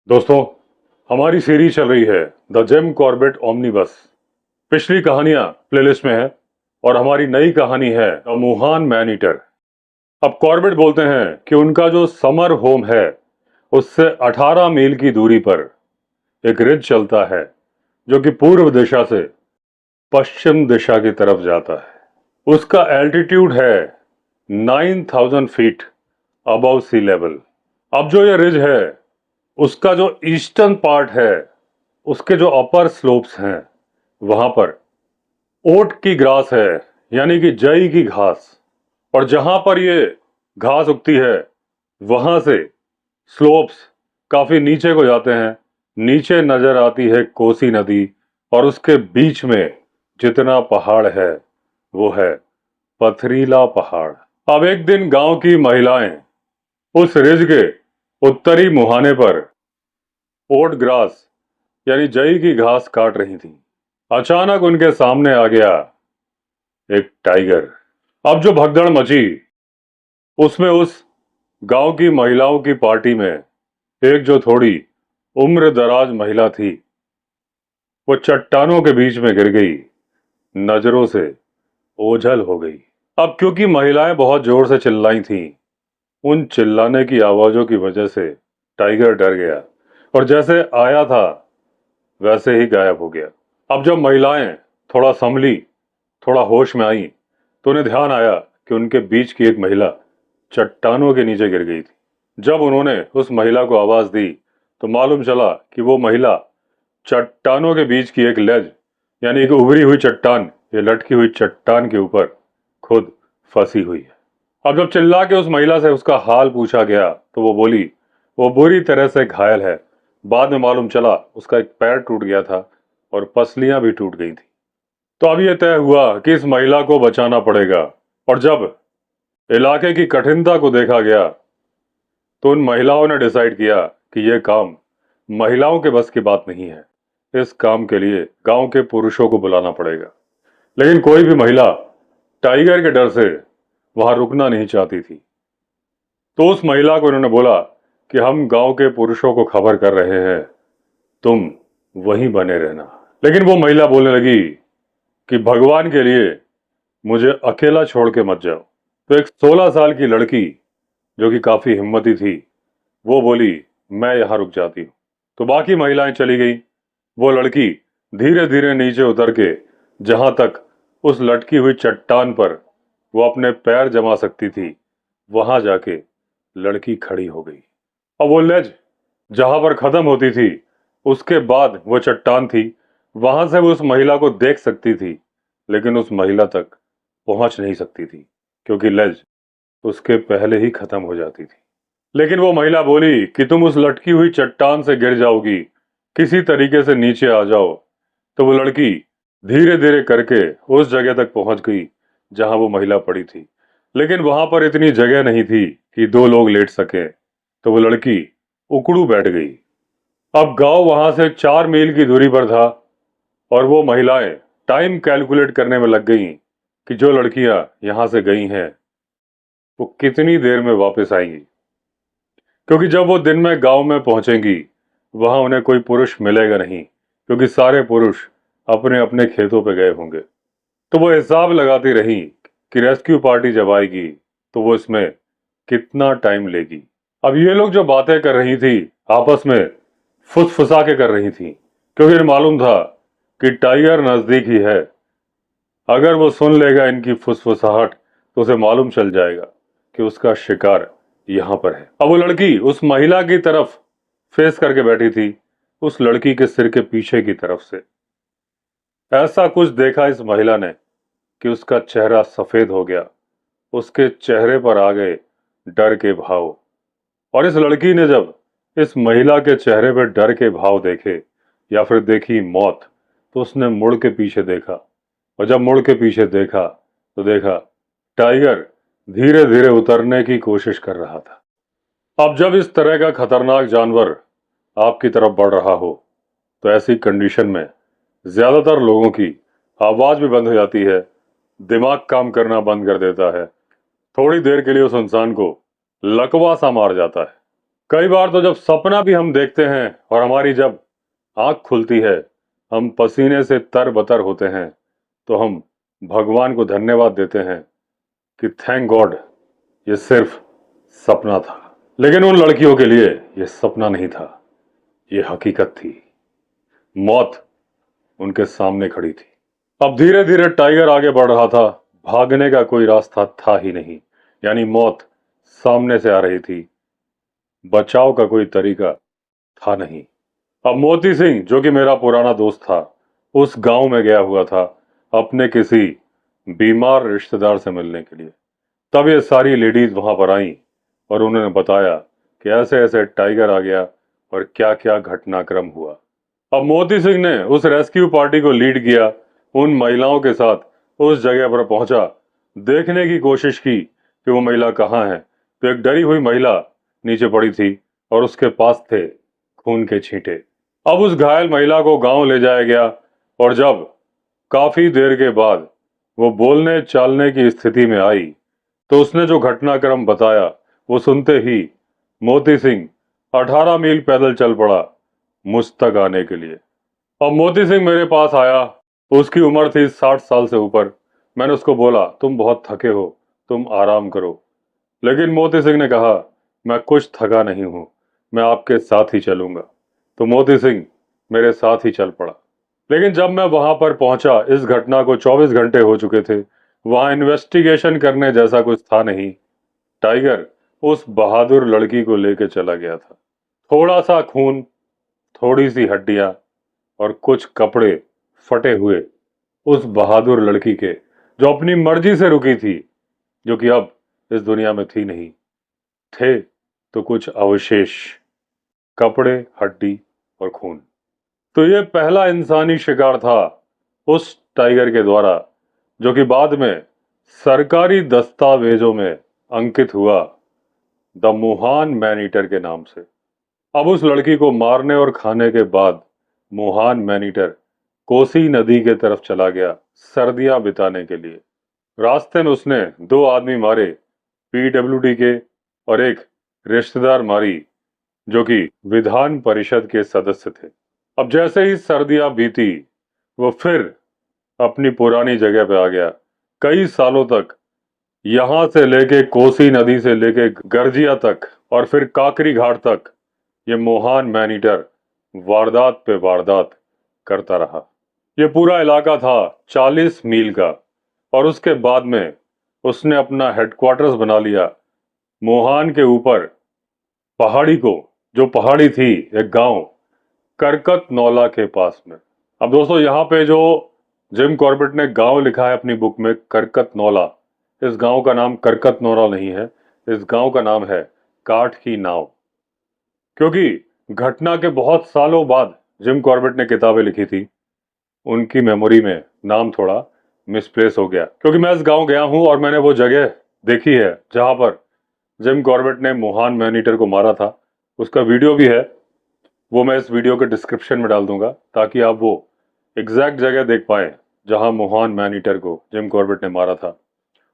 दोस्तों, हमारी सीरीज चल रही है द जिम कॉर्बेट ओमनीबस। पिछली कहानियां प्लेलिस्ट में है और हमारी नई कहानी है द वुहान मैन ईटर। अब कॉर्बेट बोलते हैं कि उनका जो समर होम है उससे 18 मील की दूरी पर एक रिज चलता है जो कि पूर्व दिशा से पश्चिम दिशा की तरफ जाता है। उसका एल्टीट्यूड है 9000 फीट अबव सी लेवल। अब जो ये रिज है उसका जो ईस्टर्न पार्ट है उसके जो अपर स्लोप्स हैं वहां पर ओट की ग्रास है, यानी कि जई की घास। और जहां पर ये घास उगती है वहां से स्लोप्स काफी नीचे को जाते हैं। नीचे नजर आती है कोसी नदी और उसके बीच में जितना पहाड़ है वो है पथरीला पहाड़। अब एक दिन गांव की महिलाएं उस रिज के उत्तरी मुहाने पर ओट ग्रास यानी जई की घास काट रही थी। अचानक उनके सामने आ गया एक टाइगर। अब जो भगदड़ मची उसमें उस गांव की महिलाओं की पार्टी में एक जो थोड़ी उम्र दराज महिला थी वो चट्टानों के बीच में गिर गई, नजरों से ओझल हो गई। अब क्योंकि महिलाएं बहुत जोर से चिल्लाई थीं, उन चिल्लाने की आवाजों की वजह से टाइगर डर गया और जैसे आया था वैसे ही गायब हो गया। अब जब महिलाएं थोड़ा संभली, थोड़ा होश में आई तो उन्हें ध्यान आया कि उनके बीच की एक महिला चट्टानों के नीचे गिर गई थी। जब उन्होंने उस महिला को आवाज दी तो मालूम चला कि वो महिला चट्टानों के बीच की एक लेज यानी एक उभरी हुई चट्टान या लटकी हुई चट्टान के ऊपर खुद फंसी हुई है। अब जब चिल्ला के उस महिला से उसका हाल पूछा गया तो वो बोली वो बुरी तरह से घायल है। बाद में मालूम चला उसका एक पैर टूट गया था और पसलियां भी टूट गई थी। तो अब यह तय हुआ कि इस महिला को बचाना पड़ेगा। और जब इलाके की कठिनता को देखा गया तो उन महिलाओं ने डिसाइड किया कि यह काम महिलाओं के बस की बात नहीं है। इस काम के लिए गांव के पुरुषों को बुलाना पड़ेगा। लेकिन कोई भी महिला टाइगर के डर से वहां रुकना नहीं चाहती थी। तो उस महिला को इन्होंने बोला कि हम गांव के पुरुषों को खबर कर रहे हैं, तुम वहीं बने रहना। लेकिन वो महिला बोलने लगी कि भगवान के लिए मुझे अकेला छोड़ के मत जाओ। तो एक 16 साल की लड़की जो कि काफी हिम्मती थी वो बोली मैं यहां रुक जाती हूँ। तो बाकी महिलाएं चली गई। वो लड़की धीरे धीरे नीचे उतर के जहां तक उस लटकी हुई चट्टान पर वो अपने पैर जमा सकती थी वहां जाके लड़की खड़ी हो गई। अब वो लेज जहां पर खत्म होती थी उसके बाद वो चट्टान थी, वहां से वो उस महिला को देख सकती थी लेकिन उस महिला तक पहुंच नहीं सकती थी क्योंकि लेज उसके पहले ही खत्म हो जाती थी। लेकिन वो महिला बोली कि तुम उस लटकी हुई चट्टान से गिर जाओगी, किसी तरीके से नीचे आ जाओ। तो वो लड़की धीरे धीरे करके उस जगह तक पहुंच गई जहां वो महिला पड़ी थी। लेकिन वहां पर इतनी जगह नहीं थी कि दो लोग लेट सके। तो वो लड़की उकड़ू बैठ गई। अब गांव वहां से 4 मील की दूरी पर था और वो महिलाएं टाइम कैलकुलेट करने में लग गई कि जो लड़कियां यहां से गई हैं वो कितनी देर में वापस आएंगी। क्योंकि जब वो दिन में गांव में पहुंचेंगी वहां उन्हें कोई पुरुष मिलेगा नहीं क्योंकि सारे पुरुष अपने अपने खेतों पे गए होंगे। तो वो हिसाब लगाती रही कि रेस्क्यू पार्टी जब आएगी तो वो इसमें कितना टाइम लेगी। अब ये लोग जो बातें कर रही थी आपस में फुसफुसा के कर रही थी क्योंकि इन्हें मालूम था कि टाइगर नजदीक ही है। अगर वो सुन लेगा इनकी फुसफुसाहट तो उसे मालूम चल जाएगा कि उसका शिकार यहां पर है। अब वो लड़की उस महिला की तरफ फेस करके बैठी थी, उस लड़की के सिर के पीछे की तरफ से। ऐसा कुछ देखा इस महिला ने कि उसका चेहरा सफेद हो गया। उसके चेहरे पर आ गए डर के भाव। और इस लड़की ने जब इस महिला के चेहरे पर डर के भाव देखे या फिर देखी मौत, तो उसने मुड़ के पीछे देखा। और जब मुड़ के पीछे देखा तो देखा टाइगर धीरे धीरे उतरने की कोशिश कर रहा था। अब जब इस तरह का खतरनाक जानवर आपकी तरफ बढ़ रहा हो तो ऐसी कंडीशन में ज्यादातर लोगों की आवाज भी बंद हो जाती है, दिमाग काम करना बंद कर देता है। थोड़ी देर के लिए उस इंसान को लकवा सा मार जाता है। कई बार तो जब सपना भी हम देखते हैं और हमारी जब आंख खुलती है, हम पसीने से तर-बतर होते हैं, तो हम भगवान को धन्यवाद देते हैं कि थैंक गॉड ये सिर्फ सपना था। लेकिन उन लड़कियों के लिए ये सपना नहीं था, ये हकीकत थी। मौत उनके सामने खड़ी थी। अब धीरे धीरे टाइगर आगे बढ़ रहा था। भागने का कोई रास्ता था ही नहीं, यानी मौत सामने से आ रही थी, बचाव का कोई तरीका था नहीं। अब मोती सिंह, जो कि मेरा पुराना दोस्त था, उस गांव में गया हुआ था अपने किसी बीमार रिश्तेदार से मिलने के लिए। तब ये सारी लेडीज वहां पर आईं और उन्होंने बताया कि ऐसे ऐसे टाइगर आ गया और क्या क्या घटनाक्रम हुआ। अब मोती सिंह ने उस रेस्क्यू पार्टी को लीड किया, उन महिलाओं के साथ उस जगह पर पहुंचा, देखने की कोशिश की कि वो महिला कहाँ है। तो एक डरी हुई महिला नीचे पड़ी थी और उसके पास थे खून के छींटे। अब उस घायल महिला को गांव ले जाया गया और जब काफी देर के बाद वो बोलने चालने की स्थिति में आई, तो उसने जो घटनाक्रम बताया वो सुनते ही मोती सिंह 18 मील पैदल चल पड़ा मुझ तक आने के लिए। अब मोती सिंह मेरे पास आया। उसकी उम्र थी 60 साल से ऊपर। मैंने उसको बोला, तुम बहुत थके हो, तुम आराम करो। लेकिन मोती सिंह ने कहा, मैं कुछ थका नहीं हूं, मैं आपके साथ ही चलूंगा। तो मोती सिंह मेरे साथ ही चल पड़ा। लेकिन जब मैं वहां पर पहुंचा, इस घटना को 24 घंटे हो चुके थे। वहां इन्वेस्टिगेशन करने जैसा कुछ था नहीं। टाइगर उस बहादुर लड़की को लेकर चला गया था। थोड़ा सा खून, थोड़ी सी हड्डियां और कुछ कपड़े फटे हुए उस बहादुर लड़की के, जो अपनी मर्जी से रुकी थी, जो कि अब इस दुनिया में थी नहीं। थे तो कुछ अवशेष, कपड़े, हड्डी और खून। तो ये पहला इंसानी शिकार था उस टाइगर के द्वारा, जो कि बाद में सरकारी दस्तावेजों में अंकित हुआ द मुहान मैन ईटर के नाम से। अब उस लड़की को मारने और खाने के बाद मुहान मैन ईटर कोसी नदी के तरफ चला गया सर्दियां बिताने के लिए। रास्ते में उसने 2 आदमी मारे, पीडब्ल्यूडी के, और एक रिश्तेदार मारी जो कि विधान परिषद के सदस्य थे। अब जैसे ही सर्दियां बीती, वो फिर अपनी पुरानी जगह पे आ गया। कई सालों तक, यहां से लेके कोसी नदी से लेके गर्जिया तक और फिर काकरी घाट तक, ये मोहान मैन ईटर वारदात पे वारदात करता रहा। ये पूरा इलाका था 40 मील का, और उसके बाद में उसने अपना हेडक्वार्टर्स बना लिया मोहान के ऊपर पहाड़ी को, जो पहाड़ी थी एक गांव करकत नौला के पास में। अब दोस्तों, यहाँ पे जो जिम कॉर्बेट ने गांव लिखा है अपनी बुक में करकत नौला, इस गांव का नाम करकत नौला नहीं है, इस गांव का नाम है काठ की नाव। क्योंकि घटना के बहुत सालों बाद जिम कॉर्बेट ने किताबें लिखी थी, उनकी मेमोरी में नाम थोड़ा मिसप्लेस हो गया। क्योंकि मैं इस गांव गया हूं और मैंने वो जगह देखी है जहां पर जिम कॉर्बेट ने मोहान मैन ईटर को मारा था। उसका वीडियो भी है, वो मैं इस वीडियो के डिस्क्रिप्शन में डाल दूंगा ताकि आप वो एग्जैक्ट जगह देख पाए जहां मोहान मैन ईटर को जिम कॉर्बेट ने मारा था।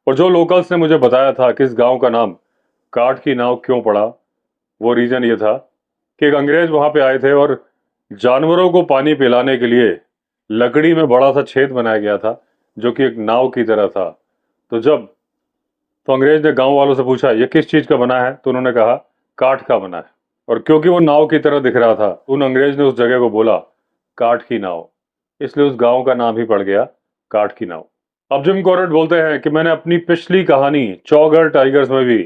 और जो लोकल्स ने मुझे बताया था कि इस गांव का नाम काठ की नाव क्यों पड़ा, वो रीजन ये था कि एक अंग्रेज वहां पे आए थे और जानवरों को पानी पिलाने के लिए लकड़ी में बड़ा सा छेद बनाया गया था, जो कि एक नाव की तरह था। तो अंग्रेज ने गांव वालों से पूछा, ये किस चीज का बना है? तो उन्होंने कहा, काठ का बना है। और क्योंकि वो नाव की तरह दिख रहा था, उन अंग्रेज ने उस जगह को बोला काठ की नाव, इसलिए उस गांव का नाम ही पड़ गया काठ की नाव। अब जिम कॉर्बेट बोलते हैं कि मैंने अपनी पिछली कहानी चौगर टाइगर्स में भी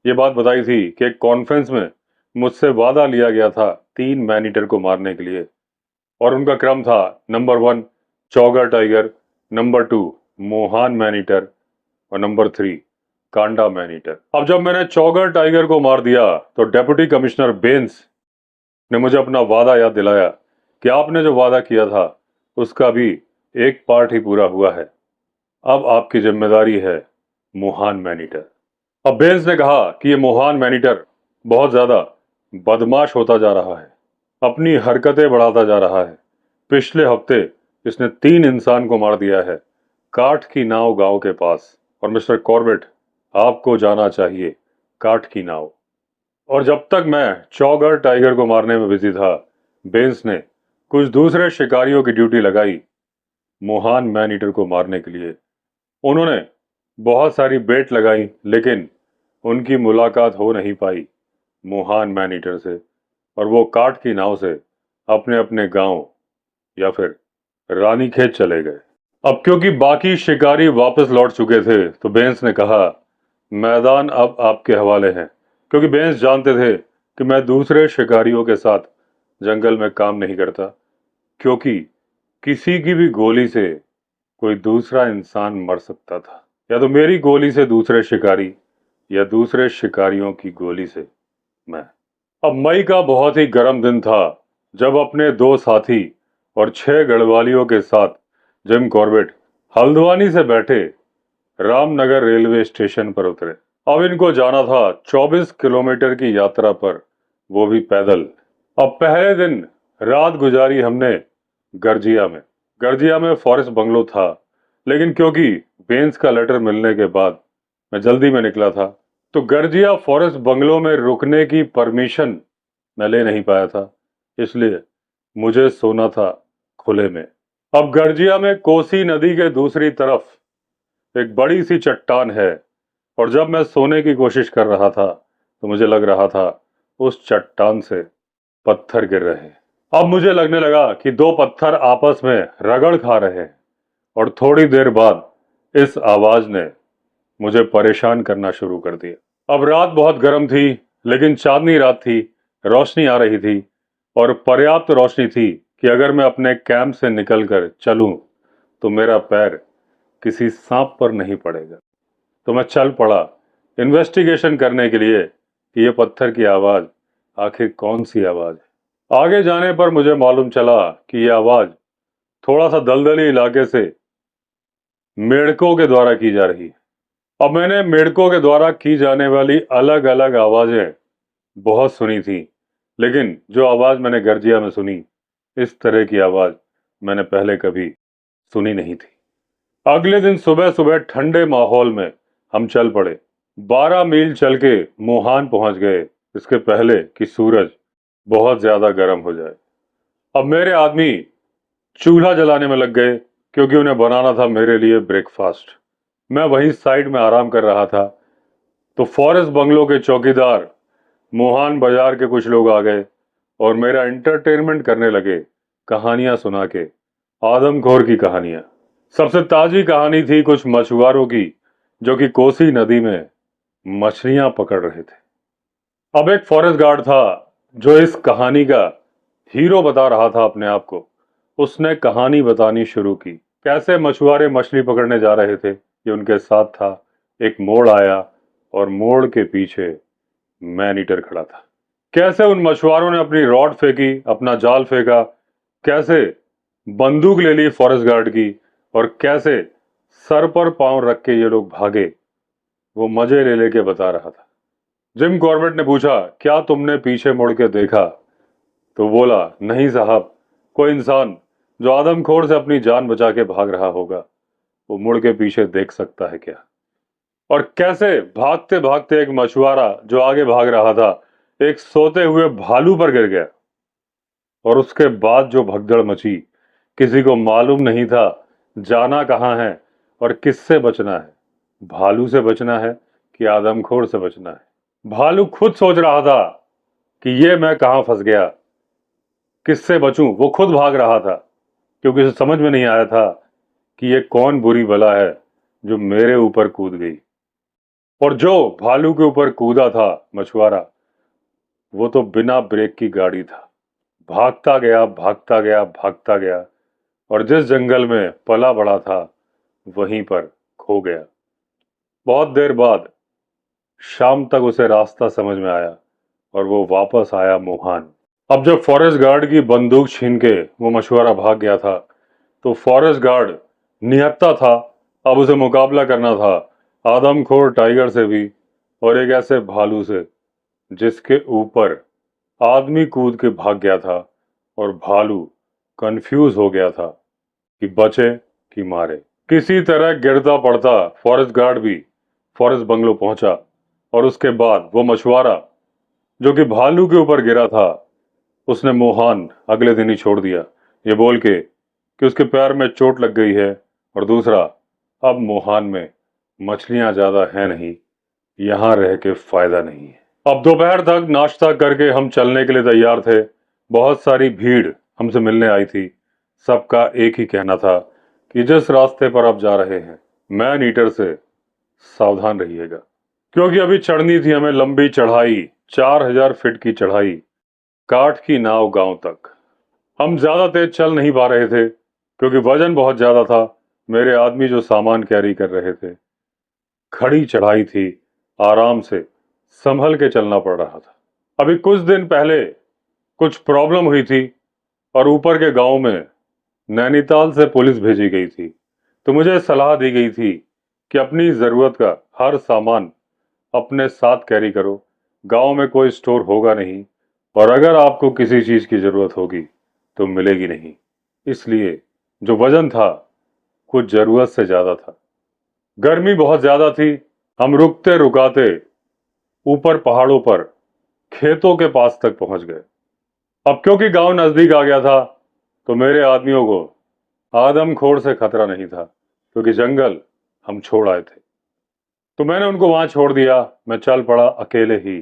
ये बात बताई थी कि एक कॉन्फ्रेंस में मुझसे वादा लिया गया था 3 मैन ईटर को मारने के लिए, और उनका क्रम था number 1 Chowgarh tiger, number 2 Mohan man eater, और नंबर 3 कांडा मैन ईटर। अब जब मैंने चौगर टाइगर को मार दिया, तो डेप्यूटी कमिश्नर बेंस ने मुझे अपना वादा याद दिलाया कि आपने जो वादा किया था उसका भी एक पार्ट ही पूरा हुआ है, अब आपकी जिम्मेदारी है मोहान मैन ईटर। अब बेंस ने कहा कि ये मोहान मैन ईटर बहुत ज्यादा बदमाश होता जा रहा है, अपनी हरकतें बढ़ाता जा रहा है। पिछले हफ्ते इसने 3 इंसान को मार दिया है काठ की नाव गांव के पास, और मिस्टर कॉर्बेट, आपको जाना चाहिए काठ की नाव। और जब तक मैं चौगर टाइगर को मारने में बिजी था, बेंस ने कुछ दूसरे शिकारियों की ड्यूटी लगाई महान मैन ईटर को मारने के लिए। उन्होंने बहुत सारी बेट लगाई, लेकिन उनकी मुलाकात हो नहीं पाई महान मैन ईटर से, और वो काठ की नाव से अपने अपने गांव या फिर रानीखेत चले गए। अब क्योंकि बाकी शिकारी वापस लौट चुके थे, तो बेंस ने कहा, मैदान अब आपके हवाले है। क्योंकि बेंस जानते थे कि मैं दूसरे शिकारियों के साथ जंगल में काम नहीं करता, क्योंकि किसी की भी गोली से कोई दूसरा इंसान मर सकता था, या तो मेरी गोली से दूसरे शिकारी, या दूसरे शिकारियों की गोली से मैं। अब मई का बहुत ही गर्म दिन था, जब अपने दो साथी और 6 गढ़वालियों के साथ जिम कॉर्बेट हल्द्वानी से बैठे रामनगर रेलवे स्टेशन पर उतरे। अब इनको जाना था 24 किलोमीटर की यात्रा पर, वो भी पैदल। अब पहले दिन रात गुजारी हमने गर्जिया में। गर्जिया में फॉरेस्ट बंगलो था, लेकिन क्योंकि बेंस का लेटर मिलने के बाद मैं जल्दी में निकला था, तो गर्जिया फॉरेस्ट बंगलो में रुकने की परमिशन मैं ले नहीं पाया था, इसलिए मुझे सोना था खुले में। अब गर्जिया में कोसी नदी के दूसरी तरफ एक बड़ी सी चट्टान है, और जब मैं सोने की कोशिश कर रहा था, तो मुझे लग रहा था उस चट्टान से पत्थर गिर रहे हैं। अब मुझे लगने लगा कि दो पत्थर आपस में रगड़ खा रहे हैं, और थोड़ी देर बाद इस आवाज ने मुझे परेशान करना शुरू कर दिया। अब रात बहुत गर्म थी, लेकिन चांदनी रात थी, रोशनी आ रही थी, और पर्याप्त रोशनी थी कि अगर मैं अपने कैंप से निकलकर चलूं, तो मेरा पैर किसी सांप पर नहीं पड़ेगा। तो मैं चल पड़ा इन्वेस्टिगेशन करने के लिए कि ये पत्थर की आवाज आखिर कौन सी आवाज है। आगे जाने पर मुझे मालूम चला कि यह आवाज थोड़ा सा दलदली इलाके से मेढकों के द्वारा की जा रही है। अब मैंने मेढकों के द्वारा की जाने वाली अलग अलग आवाजें बहुत सुनी थी, लेकिन जो आवाज मैंने गर्जिया में सुनी, इस तरह की आवाज मैंने पहले कभी सुनी नहीं थी। अगले दिन सुबह सुबह ठंडे माहौल में हम चल पड़े। 12 मील चल के मोहान पहुंच गए, इसके पहले कि सूरज बहुत ज्यादा गर्म हो जाए। अब मेरे आदमी चूल्हा जलाने में लग गए, क्योंकि उन्हें बनाना था मेरे लिए ब्रेकफास्ट। मैं वहीं साइड में आराम कर रहा था, तो फॉरेस्ट बंगलो के चौकीदार मोहान बाजार के कुछ लोग आ गए और मेरा एंटरटेनमेंट करने लगे, कहानियां सुना के, आदमखोर की कहानियां। सबसे ताजी कहानी थी कुछ मछुआरों की, जो कि कोसी नदी में मछलियां पकड़ रहे थे। अब एक फॉरेस्ट गार्ड था, जो इस कहानी का हीरो बता रहा था अपने आप को। उसने कहानी बतानी शुरू की, कैसे मछुआरे मछली पकड़ने जा रहे थे, ये उनके साथ था। एक मोड़ आया, और मोड़ के पीछे मैन ईटर खड़ा था। कैसे उन मछुआरों ने अपनी रॉड फेंकी, अपना जाल फेंका, कैसे बंदूक ले ली फॉरेस्ट गार्ड की, और कैसे सर पर पांव रख के ये लोग भागे, वो मजे ले लेके बता रहा था। जिम कॉर्बेट ने पूछा, क्या तुमने पीछे मुड़ के देखा? तो बोला, नहीं साहब, कोई इंसान जो आदमखोर से अपनी जान बचा के भाग रहा होगा, वो मुड़ के पीछे देख सकता है क्या? और कैसे भागते भागते एक मछुआरा जो आगे भाग रहा था, एक सोते हुए भालू पर गिर गया, और उसके बाद जो भगदड़ मची, किसी को मालूम नहीं था जाना कहां है और किससे बचना है, भालू से बचना है कि आदमखोर से बचना है। भालू खुद सोच रहा था कि ये मैं कहां फंस गया, किससे बचूं। वो खुद भाग रहा था, क्योंकि उसे समझ में नहीं आया था कि ये कौन बुरी बला है जो मेरे ऊपर कूद गई। और जो भालू के ऊपर कूदा था मछुआरा, वो तो बिना ब्रेक की गाड़ी था। भागता गया, भागता गया, भागता गया, और जिस जंगल में पला बड़ा था, वहीं पर खो गया। बहुत देर बाद शाम तक उसे रास्ता समझ में आया, और वो वापस आया मोहान। अब जब फॉरेस्ट गार्ड की बंदूक छीन के वो मछुआरा भाग गया था, तो फॉरेस्ट गार्ड निहत्था था। अब उसे मुकाबला करना था आदमखोर टाइगर से भी, और एक ऐसे भालू से जिसके ऊपर आदमी कूद के भाग गया था, और भालू कंफ्यूज हो गया था कि बचे कि मारे। किसी तरह गिरता पड़ता फॉरेस्ट गार्ड भी फॉरेस्ट बंगलो पहुंचा, और उसके बाद वो मछुआरा जो कि भालू के ऊपर गिरा था, उसने मोहन अगले दिन ही छोड़ दिया, ये बोल के कि उसके पैर में चोट लग गई है, और दूसरा, अब मोहन में मछलियां ज्यादा है नहीं, यहां रह के फायदा नहीं है। अब दोपहर तक नाश्ता करके हम चलने के लिए तैयार थे। बहुत सारी भीड़ हमसे मिलने आई थी। सबका एक ही कहना था कि जिस रास्ते पर आप जा रहे हैं, मैन ईटर से सावधान रहिएगा, क्योंकि अभी चढ़नी थी हमें लंबी चढ़ाई, 4000 फीट की चढ़ाई, काठ की नाव गांव तक। हम ज्यादा तेज चल नहीं पा रहे थे क्योंकि वजन बहुत ज्यादा था। मेरे आदमी जो सामान कैरी कर रहे थे, खड़ी चढ़ाई थी, आराम से संभल के चलना पड़ रहा था। अभी कुछ दिन पहले कुछ प्रॉब्लम हुई थी और ऊपर के गांव में नैनीताल से पुलिस भेजी गई थी, तो मुझे सलाह दी गई थी कि अपनी जरूरत का हर सामान अपने साथ कैरी करो। गांव में कोई स्टोर होगा नहीं, और अगर आपको किसी चीज की जरूरत होगी तो मिलेगी नहीं। इसलिए जो वजन था कुछ जरूरत से ज्यादा था। गर्मी बहुत ज्यादा थी। हम रुकते रुकाते ऊपर पहाड़ों पर खेतों के पास तक पहुंच गए। अब क्योंकि गांव नजदीक आ गया था, तो मेरे आदमियों को आदमखोर से खतरा नहीं था, क्योंकि जंगल हम छोड़ आए थे। तो मैंने उनको वहां छोड़ दिया। मैं चल पड़ा अकेले ही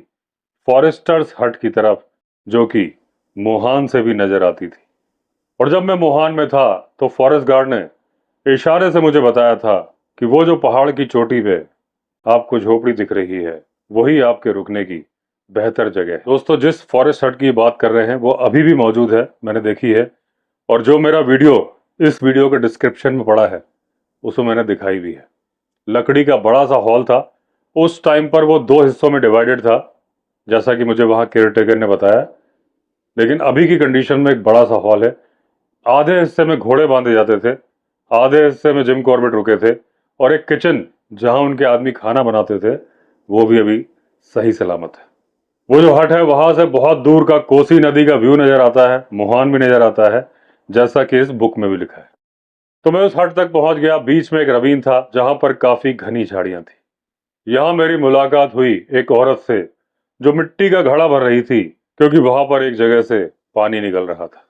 फॉरेस्टर्स हट की तरफ, जो कि मोहान से भी नजर आती थी। और जब मैं मोहान में था तो फॉरेस्ट गार्ड ने इशारे से मुझे बताया था कि वो जो पहाड़ की चोटी पे आपको झोपड़ी दिख रही है, वही आपके रुकने की बेहतर जगह है। दोस्तों, जिस फॉरेस्ट हट की बात कर रहे हैं वो अभी भी मौजूद है, मैंने देखी है। और जो मेरा वीडियो इस वीडियो के डिस्क्रिप्शन में पड़ा है, उसमें मैंने दिखाई भी है। लकड़ी का बड़ा सा हॉल था। उस टाइम पर वो 2 हिस्सों में डिवाइडेड था, जैसा कि मुझे वहां केयरटेकर ने बताया। लेकिन अभी की कंडीशन में एक बड़ा सा हॉल है। आधे हिस्से में घोड़े बांधे जाते थे, आधे हिस्से में जिम कॉर्बेट रुके थे, और एक किचन जहां उनके आदमी खाना बनाते थे, वो भी अभी सही सलामत है। वो जो हट है, वहां से बहुत दूर का कोसी नदी का व्यू नजर आता है, मोहान भी नजर आता है, जैसा कि इस बुक में भी लिखा है। तो मैं उस हट तक पहुंच गया। बीच में एक रवीन था जहां पर काफी घनी झाड़ियां थी। यहां मेरी मुलाकात हुई एक औरत से जो मिट्टी का घड़ा भर रही थी, क्योंकि वहां पर एक जगह से पानी निकल रहा था।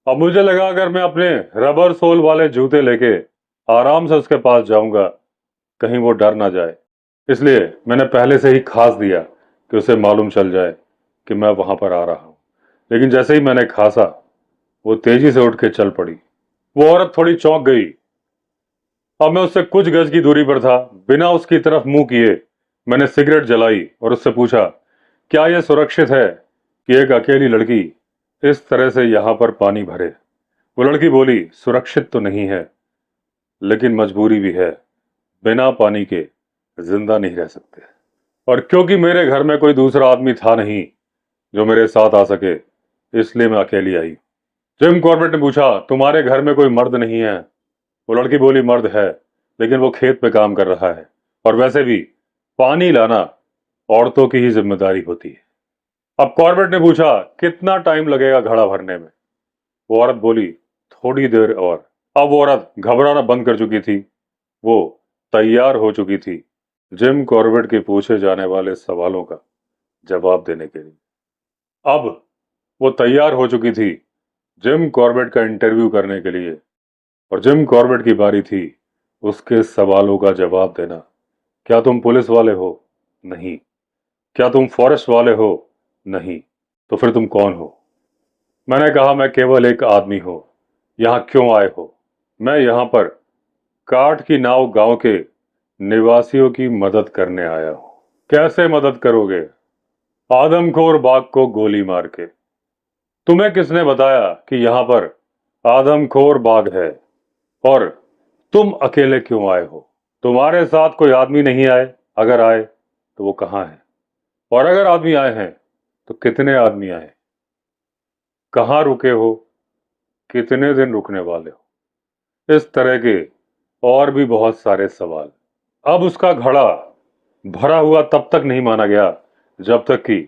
अब मुझे लगा अगर मैं अपने रबर सोल वाले जूते लेके आराम से उसके पास जाऊंगा, कहीं वो डर ना जाए। इसलिए मैंने पहले से ही खास दिया कि उसे मालूम चल जाए कि मैं वहां पर आ रहा हूं। लेकिन जैसे ही मैंने खासा, वो तेजी से उठ के चल पड़ी। वो औरत थोड़ी चौंक गई। अब मैं उससे कुछ गज की दूरी पर था। बिना उसकी तरफ मुंह किए मैंने सिगरेट जलाई और उससे पूछा, क्या यह सुरक्षित है कि एक अकेली लड़की इस तरह से यहां पर पानी भरे? वो लड़की बोली, सुरक्षित तो नहीं है, लेकिन मजबूरी भी है। बिना पानी के जिंदा नहीं रह सकते। और क्योंकि मेरे घर में कोई दूसरा आदमी था नहीं जो मेरे साथ आ सके, इसलिए मैं अकेली आई। जिम कॉर्बेट ने पूछा, तुम्हारे घर में कोई मर्द नहीं है? वो लड़की बोली, मर्द है, लेकिन वो खेत पे काम कर रहा है, और वैसे भी पानी लाना औरतों की ही जिम्मेदारी होती है। अब कॉर्बेट ने पूछा, कितना टाइम लगेगा घड़ा भरने में? वो औरत बोली, थोड़ी देर और। अब वो औरत घबराना बंद कर चुकी थी। वो तैयार हो चुकी थी जिम कॉर्बेट के पूछे जाने वाले सवालों का जवाब देने के लिए। अब वो तैयार हो चुकी थी जिम कॉर्बेट का इंटरव्यू करने के लिए, और जिम कॉर्बेट की बारी थी उसके सवालों का जवाब देना। क्या तुम पुलिस वाले हो? नहीं। क्या तुम फॉरेस्ट वाले हो? नहीं। तो फिर तुम कौन हो? मैंने कहा, मैं केवल एक आदमी हूं। यहां क्यों आए हो? मैं यहां पर काठ की नाव गांव के निवासियों की मदद करने आया हूं। कैसे मदद करोगे? आदमखोर बाघ को गोली मार के। तुम्हें किसने बताया कि यहां पर आदमखोर बाघ है? और तुम अकेले क्यों आए हो? तुम्हारे साथ कोई आदमी नहीं आए? अगर आए तो वो कहाँ है? और अगर आदमी आए हैं तो कितने आदमी आए? कहाँ रुके हो? कितने दिन रुकने वाले हो? इस तरह के और भी बहुत सारे सवाल। अब उसका घड़ा भरा हुआ तब तक नहीं माना गया जब तक कि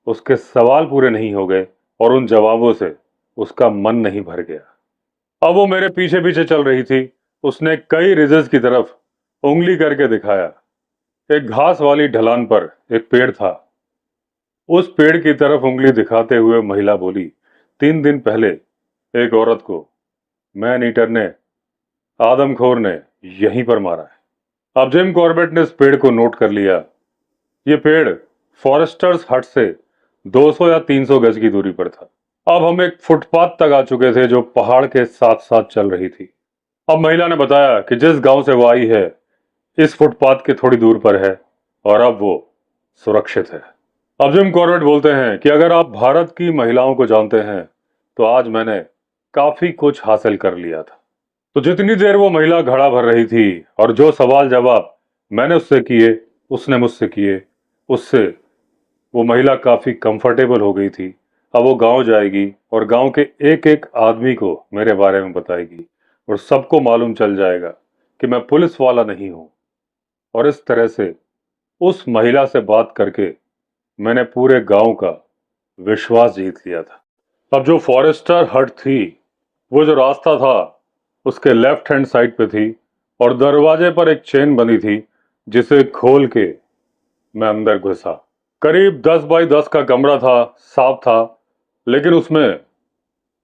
उसके सवाल पूरे नहीं हो गए और उन जवाबों से उसका मन नहीं भर गया। अब वो मेरे पीछे पीछे चल रही थी। उसने कई रिजेस की तरफ उंगली करके दिखाया। एक घास वाली ढलान पर एक पेड़ था। उस पेड़ की तरफ उंगली दिखाते हुए महिला बोली, 3 दिन पहले एक औरत को मैन ईटर ने, आदमखोर ने यहीं पर मारा है। अब जिम कॉर्बेट ने इस पेड़ को नोट कर लिया। ये पेड़ फॉरेस्टर्स हट से 200 या 300 गज की दूरी पर था। अब हम एक फुटपाथ तक आ चुके थे जो पहाड़ के साथ साथ चल रही थी। अब महिला ने बताया कि जिस गांव से वो आई है इस फुटपाथ के थोड़ी दूर पर है और अब वो सुरक्षित है। अब जिम कॉर्बेट बोलते हैं कि अगर आप भारत की महिलाओं को जानते हैं तो आज मैंने काफी कुछ हासिल कर लिया था। तो जितनी देर वो महिला घड़ा भर रही थी और जो सवाल जवाब मैंने उससे किए, उसने मुझसे किए, उससे वो महिला काफी कंफर्टेबल हो गई थी। अब वो गांव जाएगी और गांव के एक एक आदमी को मेरे बारे में बताएगी और सबको मालूम चल जाएगा कि मैं पुलिस वाला नहीं हूं। और इस तरह से उस महिला से बात करके मैंने पूरे गांव का विश्वास जीत लिया था। अब जो फॉरेस्टर हट थी, वो जो रास्ता था उसके लेफ्ट हैंड साइड पे थी और दरवाजे पर एक चेन बंधी थी जिसे खोल के मैं अंदर घुसा। करीब 10 बाई 10 का कमरा था, साफ था, लेकिन उसमें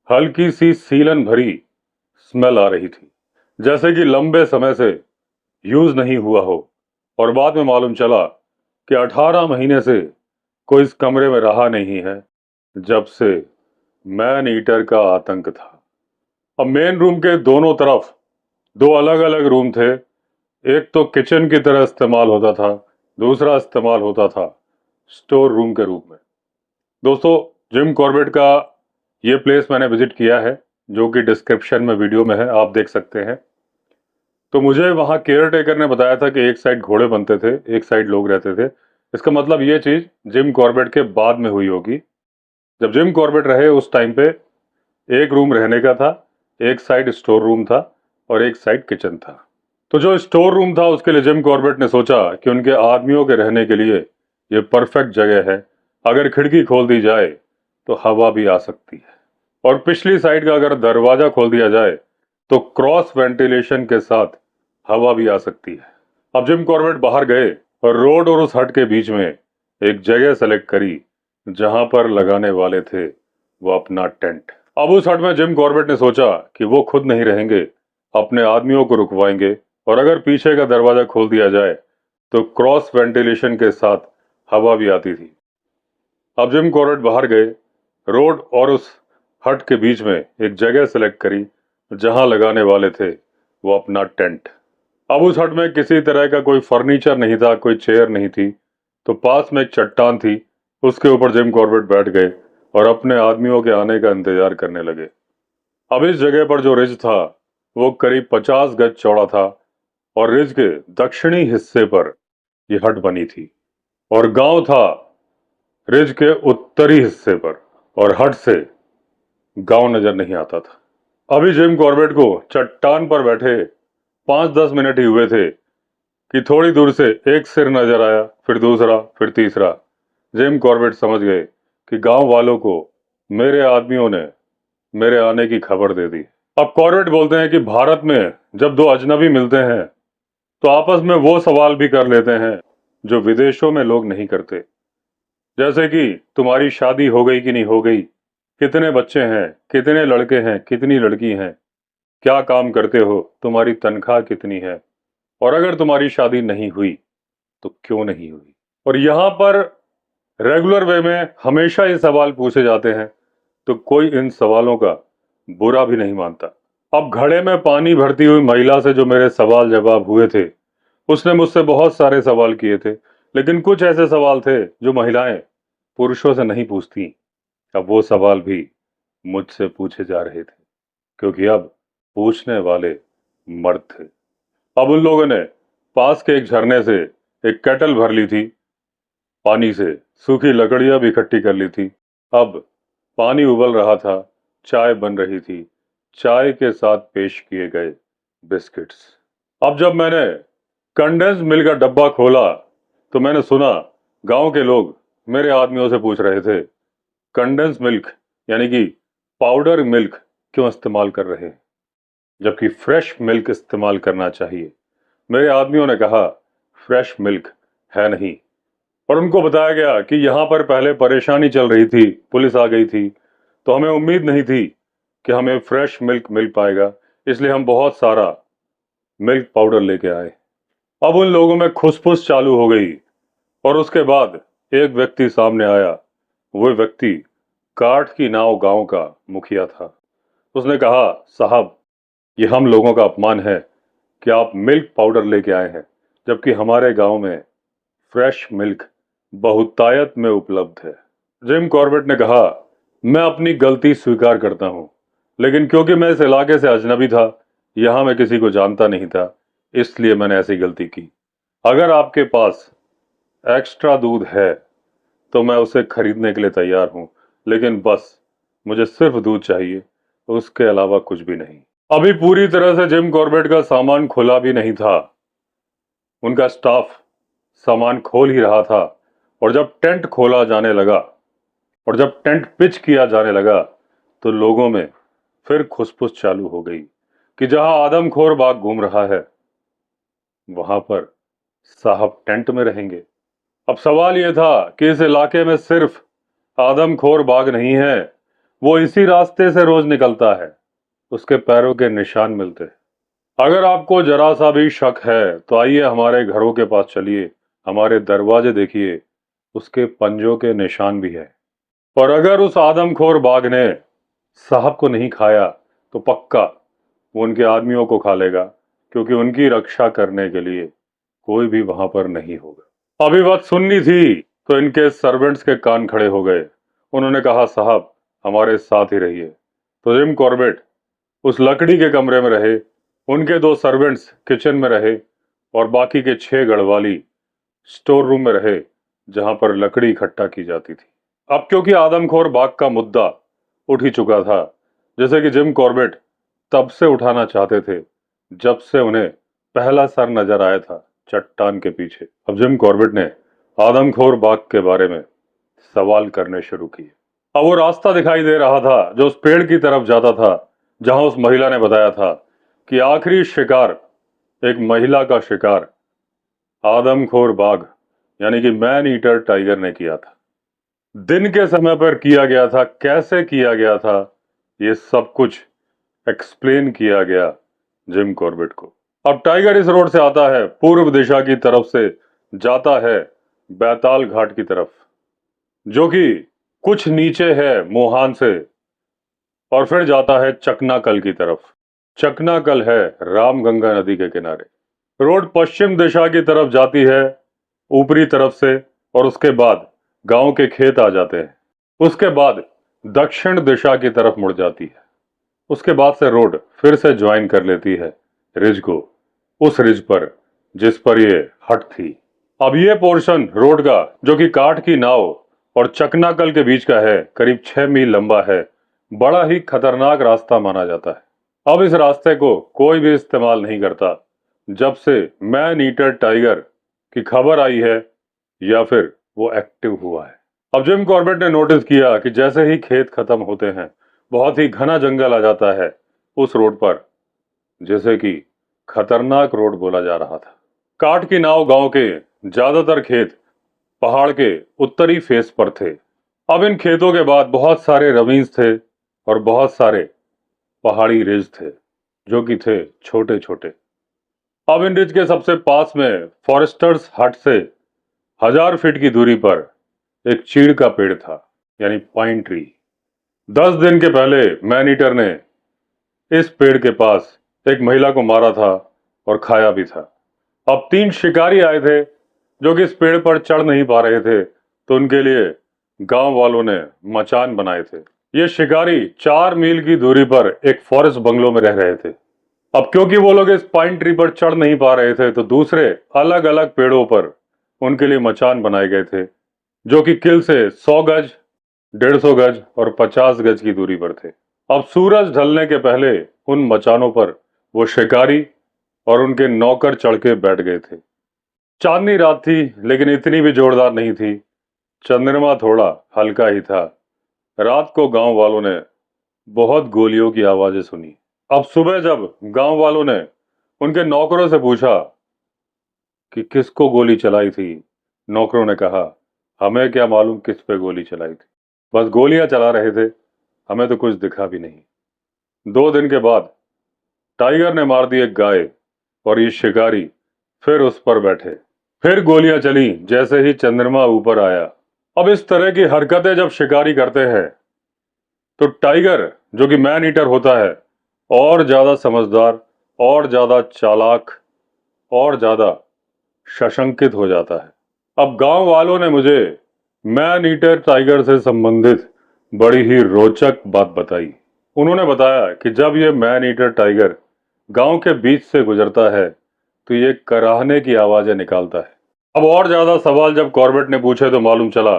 हल्की सी सीलन भरी स्मेल आ रही थी, जैसे कि लंबे समय से यूज नहीं हुआ हो। और बाद में मालूम चला कि 18 महीने से कोई इस कमरे में रहा नहीं है जब से मैन ईटर का आतंक था। अब मेन रूम के दोनों तरफ दो अलग अलग रूम थे। एक तो किचन की तरह इस्तेमाल होता था, दूसरा इस्तेमाल होता था स्टोर रूम के रूप में। दोस्तों, जिम कॉर्बेट का ये प्लेस मैंने विजिट किया है, जो कि डिस्क्रिप्शन में वीडियो में है, आप देख सकते हैं। तो मुझे वहाँ केयर टेकर ने बताया था कि एक साइड घोड़े बनते थे, एक साइड लोग रहते थे। इसका मतलब ये चीज जिम कॉर्बेट के बाद में हुई होगी। जब जिम कॉर्बेट रहे उस टाइम पे एक रूम रहने का था, एक साइड स्टोर रूम था और एक साइड किचन था। तो जो स्टोर रूम था उसके लिए जिम कॉर्बेट ने सोचा कि उनके आदमियों के रहने के लिए ये परफेक्ट जगह है। अगर खिड़की खोल दी जाए तो हवा भी आ सकती है और पिछली साइड का अगर दरवाजा खोल दिया जाए तो क्रॉस वेंटिलेशन के साथ हवा भी आ सकती है। अब जिम कॉर्बेट बाहर गए और रोड और उस हट के बीच में एक जगह सेलेक्ट करी जहां पर लगाने वाले थे वो अपना टेंट। अब उस हट में जिम कॉर्बेट ने सोचा कि वो खुद नहीं रहेंगे, अपने आदमियों को रुकवाएंगे और अगर पीछे का दरवाजा खोल दिया जाए तो क्रॉस वेंटिलेशन के साथ हवा भी आती थी। अब जिम कॉर्बेट बाहर गए, रोड और उस हट के बीच में एक जगह सेलेक्ट करी जहां लगाने वाले थे वो अपना टेंट। अब उस हट में किसी तरह का कोई फर्नीचर नहीं था, कोई चेयर नहीं थी। तो पास में एक चट्टान थी, उसके ऊपर जिम कॉर्बेट बैठ गए और अपने आदमियों के आने का इंतजार करने लगे। अब इस जगह पर जो रिज था वो करीब 50 गज चौड़ा था और रिज के दक्षिणी हिस्से पर यह हट बनी थी और गांव था रिज के उत्तरी हिस्से पर और हट से गांव नजर नहीं आता था। अभी जिम कॉर्बेट को चट्टान पर बैठे 5-10 मिनट ही हुए थे कि थोड़ी दूर से एक सिर नजर आया, फिर दूसरा, फिर तीसरा। जिम कॉर्बेट समझ गए कि गांव वालों को मेरे आदमियों ने मेरे आने की खबर दे दी। अब कॉर्बेट बोलते हैं कि भारत में जब दो अजनबी मिलते हैं तो आपस में वो सवाल भी कर लेते हैं जो विदेशों में लोग नहीं करते, जैसे कि तुम्हारी शादी हो गई कि नहीं हो गई, कितने बच्चे हैं, कितने लड़के हैं, कितनी लड़की हैं, क्या काम करते हो, तुम्हारी तनख्वाह कितनी है और अगर तुम्हारी शादी नहीं हुई तो क्यों नहीं हुई। और यहां पर रेगुलर वे में हमेशा ये सवाल पूछे जाते हैं, तो कोई इन सवालों का बुरा भी नहीं मानता। अब घड़े में पानी भरती हुई महिला से जो मेरे सवाल जवाब हुए थे, उसने मुझसे बहुत सारे सवाल किए थे, लेकिन कुछ ऐसे सवाल थे जो महिलाएं पुरुषों से नहीं पूछती। अब वो सवाल भी मुझसे पूछे जा रहे थे, क्योंकि अब पूछने वाले मर्द थे। अब उन लोगों ने पास के एक झरने से एक केटल भर ली थी पानी से, सूखी लकड़ियां भी इकट्ठी कर ली थी। अब पानी उबल रहा था, चाय बन रही थी, चाय के साथ पेश किए गए बिस्किट्स। अब जब मैंने कंडेंस मिल्क का डब्बा खोला तो मैंने सुना गांव के लोग मेरे आदमियों से पूछ रहे थे, कंडेंस मिल्क यानी कि पाउडर मिल्क क्यों इस्तेमाल कर रहे हैं, जबकि फ्रेश मिल्क इस्तेमाल करना चाहिए। मेरे आदमियों ने कहा फ्रेश मिल्क है नहीं, और उनको बताया गया कि यहाँ पर पहले परेशानी चल रही थी, पुलिस आ गई थी, तो हमें उम्मीद नहीं थी कि हमें फ्रेश मिल्क मिल पाएगा, इसलिए हम बहुत सारा मिल्क पाउडर लेके आए। अब उन लोगों में खुसफुस चालू हो गई और उसके बाद एक व्यक्ति सामने आया। वो व्यक्ति काठ की नाव गांव का मुखिया था। उसने कहा, साहब, ये हम लोगों का अपमान है कि आप मिल्क पाउडर लेके आए हैं, जबकि हमारे गांव में फ्रेश मिल्क बहुतायत में उपलब्ध है। जिम कॉर्बेट ने कहा, मैं अपनी गलती स्वीकार करता हूं, लेकिन क्योंकि मैं इस इलाके से अजनबी था, यहां मैं किसी को जानता नहीं था, इसलिए मैंने ऐसी गलती की। अगर आपके पास एक्स्ट्रा दूध है तो मैं उसे खरीदने के लिए तैयार हूं, लेकिन बस मुझे सिर्फ दूध चाहिए, उसके अलावा कुछ भी नहीं। अभी पूरी तरह से जिम कॉर्बेट का सामान खुला भी नहीं था। उनका स्टाफ सामान खोल ही रहा था, और जब टेंट खोला जाने लगा और जब टेंट पिच किया जाने लगा तो लोगों में फिर खुसफुस चालू हो गई कि जहां आदमखोर बाघ घूम रहा है, वहां पर साहब टेंट में रहेंगे। अब सवाल यह था कि इस इलाके में सिर्फ आदमखोर बाघ नहीं है, वो इसी रास्ते से रोज निकलता है, उसके पैरों के निशान मिलते हैं। अगर आपको जरा सा भी शक है तो आइए हमारे घरों के पास चलिए, हमारे दरवाजे देखिए, उसके पंजों के निशान भी है। और अगर उस आदमखोर बाघ ने साहब को नहीं खाया तो पक्का वो उनके आदमियों को खा लेगा, क्योंकि उनकी रक्षा करने के लिए कोई भी वहां पर नहीं होगा। अभी बात सुननी थी तो इनके सर्वेंट्स के कान खड़े हो गए। उन्होंने कहा, साहब, हमारे साथ ही रहिए। तो जिम कॉर्बेट उस लकड़ी के कमरे में रहे, उनके 2 सर्वेंट्स किचन में रहे और बाकी के 6 गढ़वाली स्टोर रूम में रहे, जहां पर लकड़ी इकट्ठा की जाती थी। अब क्योंकि आदमखोर बाघ का मुद्दा उठ ही चुका था, जैसे कि जिम कॉर्बेट तब से उठाना चाहते थे जब से उन्हें पहला सर नजर आया था चट्टान के पीछे। अब जिम कॉर्बेट ने आदमखोर बाघ के बारे में सवाल करने शुरू किए। अब वो रास्ता दिखाई दे रहा था जो उस पेड़ की तरफ जाता था, जहां उस महिला ने बताया था कि आखिरी शिकार, एक महिला का शिकार आदमखोर बाघ यानी कि मैन ईटर टाइगर ने किया था। दिन के समय पर किया गया था, कैसे किया गया था, ये सब कुछ एक्सप्लेन किया गया जिम कॉर्बेट को। अब टाइगर इस रोड से आता है, पूर्व दिशा की तरफ से जाता है बैताल घाट की तरफ, जो कि कुछ नीचे है मोहान से, और फिर जाता है चकनाकल की तरफ। चकनाकल है रामगंगा नदी के किनारे। रोड पश्चिम दिशा की तरफ जाती है ऊपरी तरफ से, और उसके बाद गांव के खेत आ जाते हैं। उसके बाद दक्षिण दिशा की तरफ मुड़ जाती है। उसके बाद से रोड फिर से ज्वाइन कर लेती है रिज को, उस रिज पर जिस पर ये हट थी। अब ये पोर्शन रोड का, जो कि काठ की नाव और चकनाकल के बीच का है, करीब 6 मील लंबा है। बड़ा ही खतरनाक रास्ता माना जाता है। अब इस रास्ते को कोई भी इस्तेमाल नहीं करता जब से मैन ईटर टाइगर की खबर आई है या फिर वो एक्टिव हुआ है। अब जिम कॉर्बेट ने नोटिस किया कि जैसे ही खेत खत्म होते हैं, बहुत ही घना जंगल आ जाता है उस रोड पर, जैसे कि खतरनाक रोड बोला जा रहा था। काठ की नाव गांव के ज्यादातर खेत पहाड़ के उत्तरी फेस पर थे। अब इन खेतों के बाद बहुत सारे रवींस थे और बहुत सारे पहाड़ी रिज थे, जो कि थे छोटे छोटे। अब इन रिज के सबसे पास में फॉरेस्टर्स हट से 1000 फीट की दूरी पर एक चीड़ का पेड़ था, यानी पाइन ट्री। 10 दिन के पहले मैन ईटर ने इस पेड़ के पास एक महिला को मारा था और खाया भी था। अब 3 शिकारी आए थे जो कि इस पेड़ पर चढ़ नहीं पा रहे थे, तो उनके लिए गांव वालों ने मचान बनाए थे। ये शिकारी 4 मील की दूरी पर एक फॉरेस्ट बंगलो में रह रहे थे। अब क्योंकि वो लोग इस पाइन ट्री पर चढ़ नहीं पा रहे थे, तो दूसरे अलग अलग पेड़ों पर उनके लिए मचान बनाए गए थे, जो कि किल से 100 गज, 150 गज और 50 गज की दूरी पर थे। अब सूरज ढलने के पहले उन मचानों पर वो शिकारी और उनके नौकर चढ़ के बैठ गए थे। चांदनी रात थी, लेकिन इतनी भी जोरदार नहीं थी। चंद्रमा थोड़ा हल्का ही था। रात को गांव वालों ने बहुत गोलियों की आवाजें सुनी। अब सुबह जब गांव वालों ने उनके नौकरों से पूछा कि किसको गोली चलाई थी, नौकरों ने कहा, हमें क्या मालूम किस पे गोली चलाई थी, बस गोलियां चला रहे थे, हमें तो कुछ दिखा भी नहीं। 2 दिन के बाद टाइगर ने मार दी एक गाय और ये शिकारी फिर उस पर बैठे। फिर गोलियां चली जैसे ही चंद्रमा ऊपर आया। अब इस तरह की हरकतें जब शिकारी करते हैं तो टाइगर, जो कि मैन ईटर होता है, और ज्यादा समझदार, और ज्यादा चालाक, और ज्यादा सशंकित हो जाता है। अब गांव वालों ने मुझे मैन ईटर टाइगर से संबंधित बड़ी ही रोचक बात बताई। उन्होंने बताया कि जब ये मैन ईटर टाइगर गांव के बीच से गुजरता है तो ये कराहने की आवाजें निकालता है। अब और ज्यादा सवाल जब कॉर्बेट ने पूछे तो मालूम चला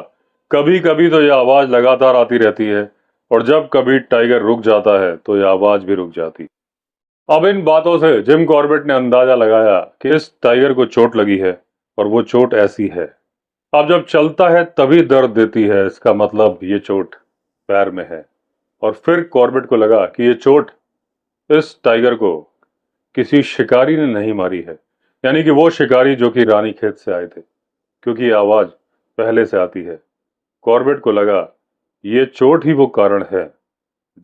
कभी कभी तो यह आवाज लगातार आती रहती है और जब कभी टाइगर रुक जाता है तो यह आवाज भी रुक जाती। अब इन बातों से जिम कॉर्बेट ने अंदाजा लगाया कि इस टाइगर को चोट लगी है और वो चोट ऐसी है। अब जब चलता है तभी दर्द देती है, इसका मतलब ये चोट पैर में है। और फिर कॉर्बेट को लगा कि ये चोट इस टाइगर को किसी शिकारी ने नहीं मारी है, यानी कि वो शिकारी जो कि रानीखेत से आए थे, क्योंकि ये आवाज पहले से आती है। कॉर्बेट को लगा ये चोट ही वो कारण है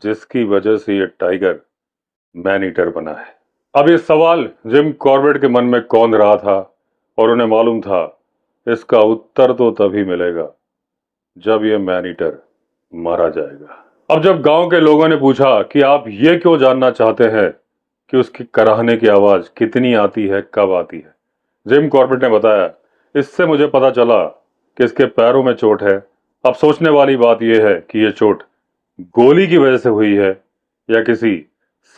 जिसकी वजह से ये टाइगर मैन ईटर बना है। अब ये सवाल जिम कॉर्बेट के मन में कौंध रहा था और उन्हें मालूम था इसका उत्तर तो तभी मिलेगा जब ये मैन ईटर मारा जाएगा। अब जब गांव के लोगों ने पूछा कि आप ये क्यों जानना चाहते हैं कि उसकी कराहने की आवाज कितनी आती है, कब आती है, जिम कॉर्बेट ने बताया, इससे मुझे पता चला कि इसके पैरों में चोट है। अब सोचने वाली बात यह है कि यह चोट गोली की वजह से हुई है या किसी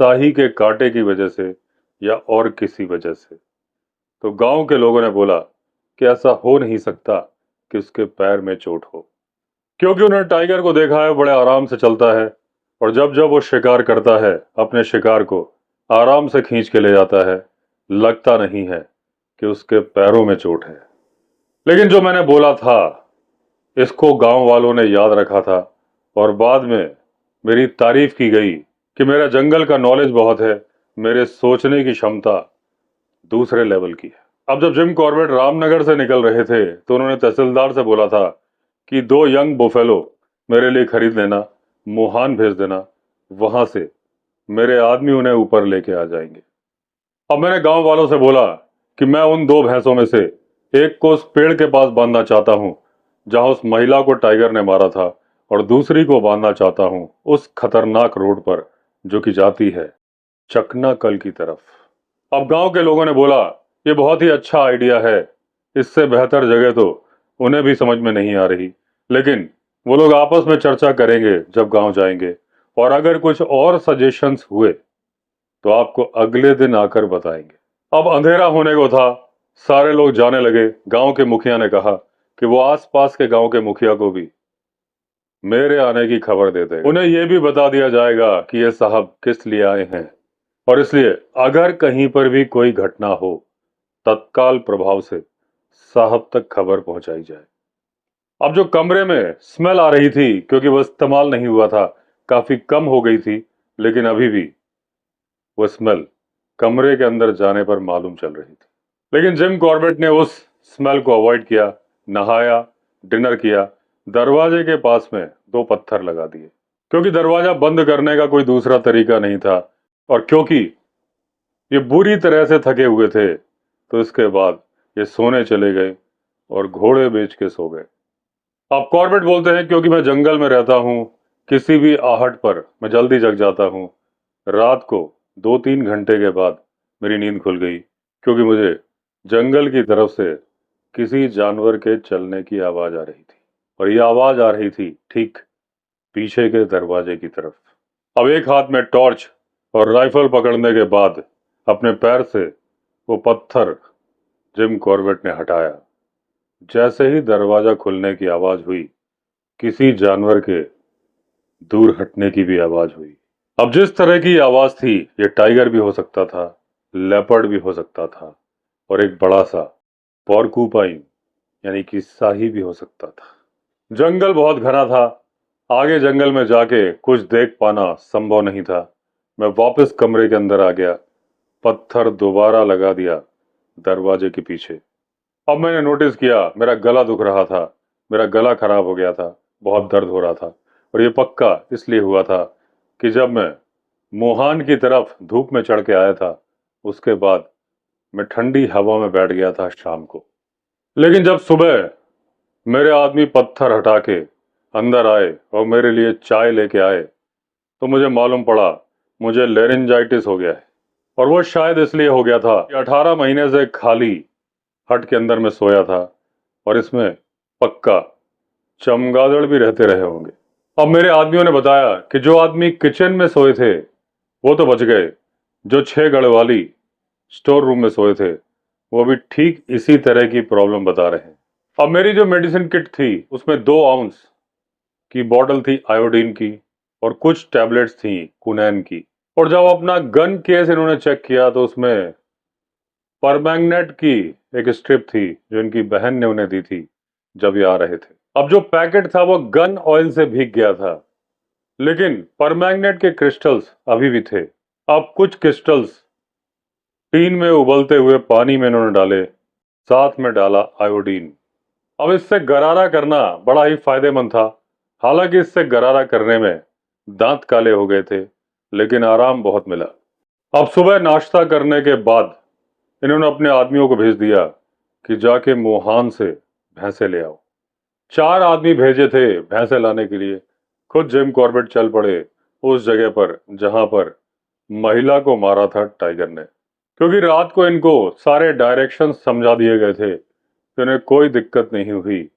साही के कांटे की वजह से या और किसी वजह से। तो गांव के लोगों ने बोला कि ऐसा हो नहीं सकता कि उसके पैर में चोट हो, क्योंकि उन्होंने टाइगर को देखा है बड़े आराम से चलता है और जब जब वो शिकार करता है अपने शिकार को आराम से खींच के ले जाता है, लगता नहीं है कि उसके पैरों में चोट है। लेकिन जो मैंने बोला था इसको गांव वालों ने याद रखा था और बाद में मेरी तारीफ की गई कि मेरा जंगल का नॉलेज बहुत है, मेरे सोचने की क्षमता दूसरे लेवल की है। अब जब जिम कॉर्बेट रामनगर से निकल रहे थे तो उन्होंने तहसीलदार से बोला था कि 2 यंग बुफेलो मेरे लिए खरीद लेना, मुहान भेज देना, वहां से मेरे आदमी उन्हें ऊपर लेके आ जाएंगे। अब मैंने गांव वालों से बोला कि मैं उन 2 भैंसों में से एक को उस पेड़ के पास बांधना चाहता हूं जहां उस महिला को टाइगर ने मारा था और दूसरी को बांधना चाहता हूं उस खतरनाक रोड पर जो कि जाती है चकनाकल की तरफ। अब गांव के लोगों ने बोला ये बहुत ही अच्छा आइडिया है, इससे बेहतर जगह तो उन्हें भी समझ में नहीं आ रही, लेकिन वो लोग आपस में चर्चा करेंगे जब गांव जाएंगे और अगर कुछ और सजेशंस हुए तो आपको अगले दिन आकर बताएंगे। अब अंधेरा होने को था, सारे लोग जाने लगे। गांव के मुखिया ने कहा कि वो आसपास के गांव के मुखिया को भी मेरे आने की खबर दे देगा, उन्हें यह भी बता दिया जाएगा कि ये साहब किस लिए आए हैं और इसलिए अगर कहीं पर भी कोई घटना हो तत्काल प्रभाव से साहब तक खबर पहुंचाई जाए। अब जो कमरे में स्मेल आ रही थी क्योंकि वो इस्तेमाल नहीं हुआ था, काफी कम हो गई थी, लेकिन अभी भी वो स्मेल कमरे के अंदर जाने पर मालूम चल रही थी। लेकिन जिम कॉर्बेट ने उस स्मेल को अवॉइड किया, नहाया, डिनर किया, दरवाजे के पास में 2 पत्थर लगा दिए क्योंकि दरवाजा बंद करने का कोई दूसरा तरीका नहीं था और क्योंकि ये बुरी तरह से थके हुए थे तो इसके बाद ये सोने चले गए और घोड़े बेच के सो गए। अब कॉर्बेट बोलते हैं क्योंकि मैं जंगल में रहता हूं, किसी भी आहट पर मैं जल्दी जग जाता हूं। रात को 2-3 घंटे के बाद मेरी नींद खुल गई क्योंकि मुझे जंगल की तरफ से किसी जानवर के चलने की आवाज आ रही थी और ये आवाज आ रही थी ठीक पीछे के दरवाजे की तरफ। अब एक हाथ में टॉर्च और राइफल पकड़ने के बाद अपने पैर से वो पत्थर जिम कॉर्बेट ने हटाया। जैसे ही दरवाजा खुलने की आवाज हुई, किसी जानवर के दूर हटने की भी आवाज हुई। अब जिस तरह की आवाज थी ये टाइगर भी हो सकता था, लेपर्ड भी हो सकता था और एक बड़ा सा पॉर्क्यूपाइन यानी कि शाही भी हो सकता था। जंगल बहुत घना था, आगे जंगल में जाके कुछ देख पाना संभव नहीं था। मैं वापस कमरे के अंदर आ गया, पत्थर दोबारा लगा दिया दरवाजे के पीछे अब मैंने नोटिस किया मेरा गला दुख रहा था, मेरा गला खराब हो गया था, बहुत दर्द हो रहा था। और ये पक्का इसलिए हुआ था कि जब मैं मोहान की तरफ धूप में चढ़ के आया था, उसके बाद मैं ठंडी हवा में बैठ गया था शाम को। लेकिन जब सुबह मेरे आदमी पत्थर हटा के अंदर आए और मेरे लिए चाय लेके आए, तो मुझे मालूम पड़ा मुझे लेरिंजाइटिस हो गया है। और वो शायद इसलिए हो गया था कि 18 महीने से खाली हट के अंदर में सोया था, और इसमें पक्का चमगादड़ भी रहते रहे होंगे। अब मेरे आदमियों ने बताया कि जो आदमी किचन में सोए थे वो तो बच गए, जो 6 गढ़ वाली स्टोर रूम में सोए थे वो भी ठीक इसी तरह की प्रॉब्लम बता रहे हैं। अब मेरी जो मेडिसिन किट थी उसमें 2 आउंस की बॉटल थी आयोडीन की, और कुछ टैबलेट्स थी कुनैन की। और जब अपना गन केस इन्होंने चेक किया तो उसमें परमैंगनेट की एक स्ट्रिप थी जो इनकी बहन ने उन्हें दी थी जब ये आ रहे थे। अब जो पैकेट था वो गन ऑयल से भीग गया था, लेकिन परमैंगनेट के क्रिस्टल्स अभी भी थे। अब कुछ क्रिस्टल्स टीन में उबलते हुए पानी में इन्होंने डाले, साथ में डाला आयोडीन। अब इससे गरारा करना बड़ा ही फायदेमंद था। हालांकि इससे गरारा करने में दांत काले हो गए थे, लेकिन आराम बहुत मिला। अब सुबह नाश्ता करने के बाद इन्होंने अपने आदमियों को भेज दिया कि जाके मोहान से भैंसे ले आओ। 4 आदमी भेजे थे भैंसे लाने के लिए। खुद जिम कॉर्बेट चल पड़े उस जगह पर जहां पर महिला को मारा था टाइगर ने। क्योंकि रात को इनको सारे डायरेक्शंस समझा दिए गए थे, तो इन्हें कोई दिक्कत नहीं हुई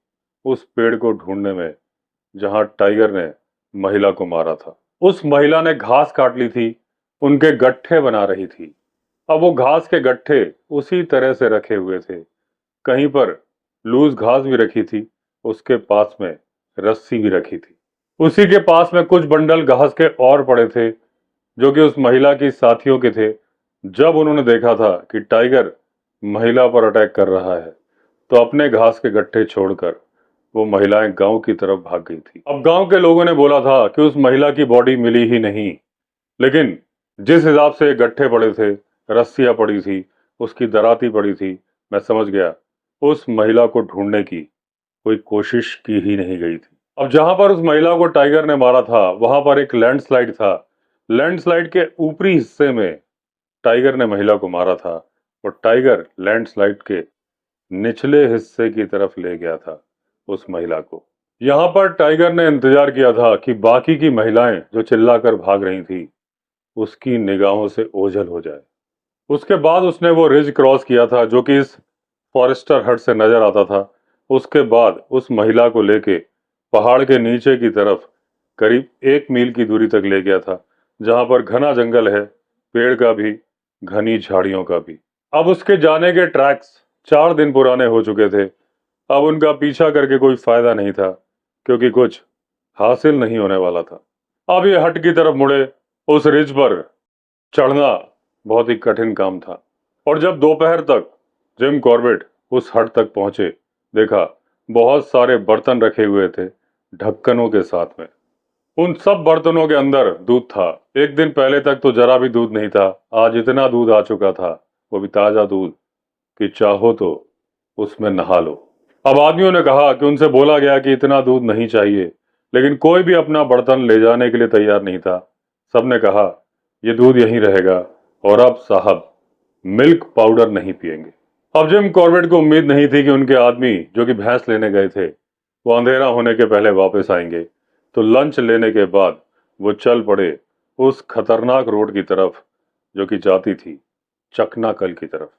उस पेड़ को ढूंढने में जहां टाइगर ने महिला को मारा था। उस महिला ने घास काट ली थी, उनके गट्ठे बना रही थी। अब वो घास के गट्ठे उसी तरह से रखे हुए थे, कहीं पर लूज घास भी रखी थी, उसके पास में रस्सी भी रखी थी। उसी के पास में कुछ बंडल घास के और पड़े थे जो कि उस महिला की साथियों के थे। जब उन्होंने देखा था कि टाइगर महिला पर अटैक कर रहा है, तो अपने घास के गट्ठे छोड़कर वो महिलाएं गांव की तरफ भाग गई थी। अब गांव के लोगों ने बोला था कि उस महिला की बॉडी मिली ही नहीं, लेकिन जिस हिसाब से गट्ठे पड़े थे, रस्सियां पड़ी थी, उसकी दराती पड़ी थी, मैं समझ गया उस महिला को ढूंढने की कोई कोशिश की ही नहीं गई थी। अब जहां पर उस महिला को टाइगर ने मारा था वहां पर एक लैंडस्लाइड था। लैंडस्लाइड के ऊपरी हिस्से में टाइगर ने महिला को मारा था, और टाइगर लैंडस्लाइड के निचले हिस्से की तरफ ले गया था उस महिला को। यहां पर टाइगर ने इंतजार किया था कि बाकी की महिलाएं जो चिल्लाकर भाग रही थी उसकी निगाहों से ओझल हो जाए। उसके बाद उसने वो रिज क्रॉस किया था जो कि इस फॉरेस्टर हट से नजर आता था। उसके बाद उस महिला को लेके पहाड़ के नीचे की तरफ करीब 1 मील की दूरी तक ले गया था, जहां पर घना जंगल है, पेड़ का भी, घनी झाड़ियों का भी। अब उसके जाने के ट्रैक्स 4 दिन पुराने हो चुके थे। अब उनका पीछा करके कोई फायदा नहीं था, क्योंकि कुछ हासिल नहीं होने वाला था। अब ये हट की तरफ मुड़े। उस रिज पर चढ़ना बहुत ही कठिन काम था। और जब दोपहर तक जिम कॉर्बेट उस हट तक पहुंचे, देखा बहुत सारे बर्तन रखे हुए थे ढक्कनों के साथ में। उन सब बर्तनों के अंदर दूध था। एक दिन पहले तक तो जरा भी दूध नहीं था, आज इतना दूध आ चुका था, वो भी ताजा दूध, कि चाहो तो उसमें नहा लो। अब आदमियों ने कहा कि उनसे बोला गया कि इतना दूध नहीं चाहिए, लेकिन कोई भी अपना बर्तन ले जाने के लिए तैयार नहीं था। सबने कहा यह दूध यहीं रहेगा, और अब साहब मिल्क पाउडर नहीं पिएंगे। अब जिम कॉर्बेट को उम्मीद नहीं थी कि उनके आदमी जो कि भैंस लेने गए थे वो अंधेरा होने के पहले वापस आएंगे। तो लंच लेने के बाद वो चल पड़े उस खतरनाक रोड की तरफ जो कि जाती थी चकनाकल की तरफ।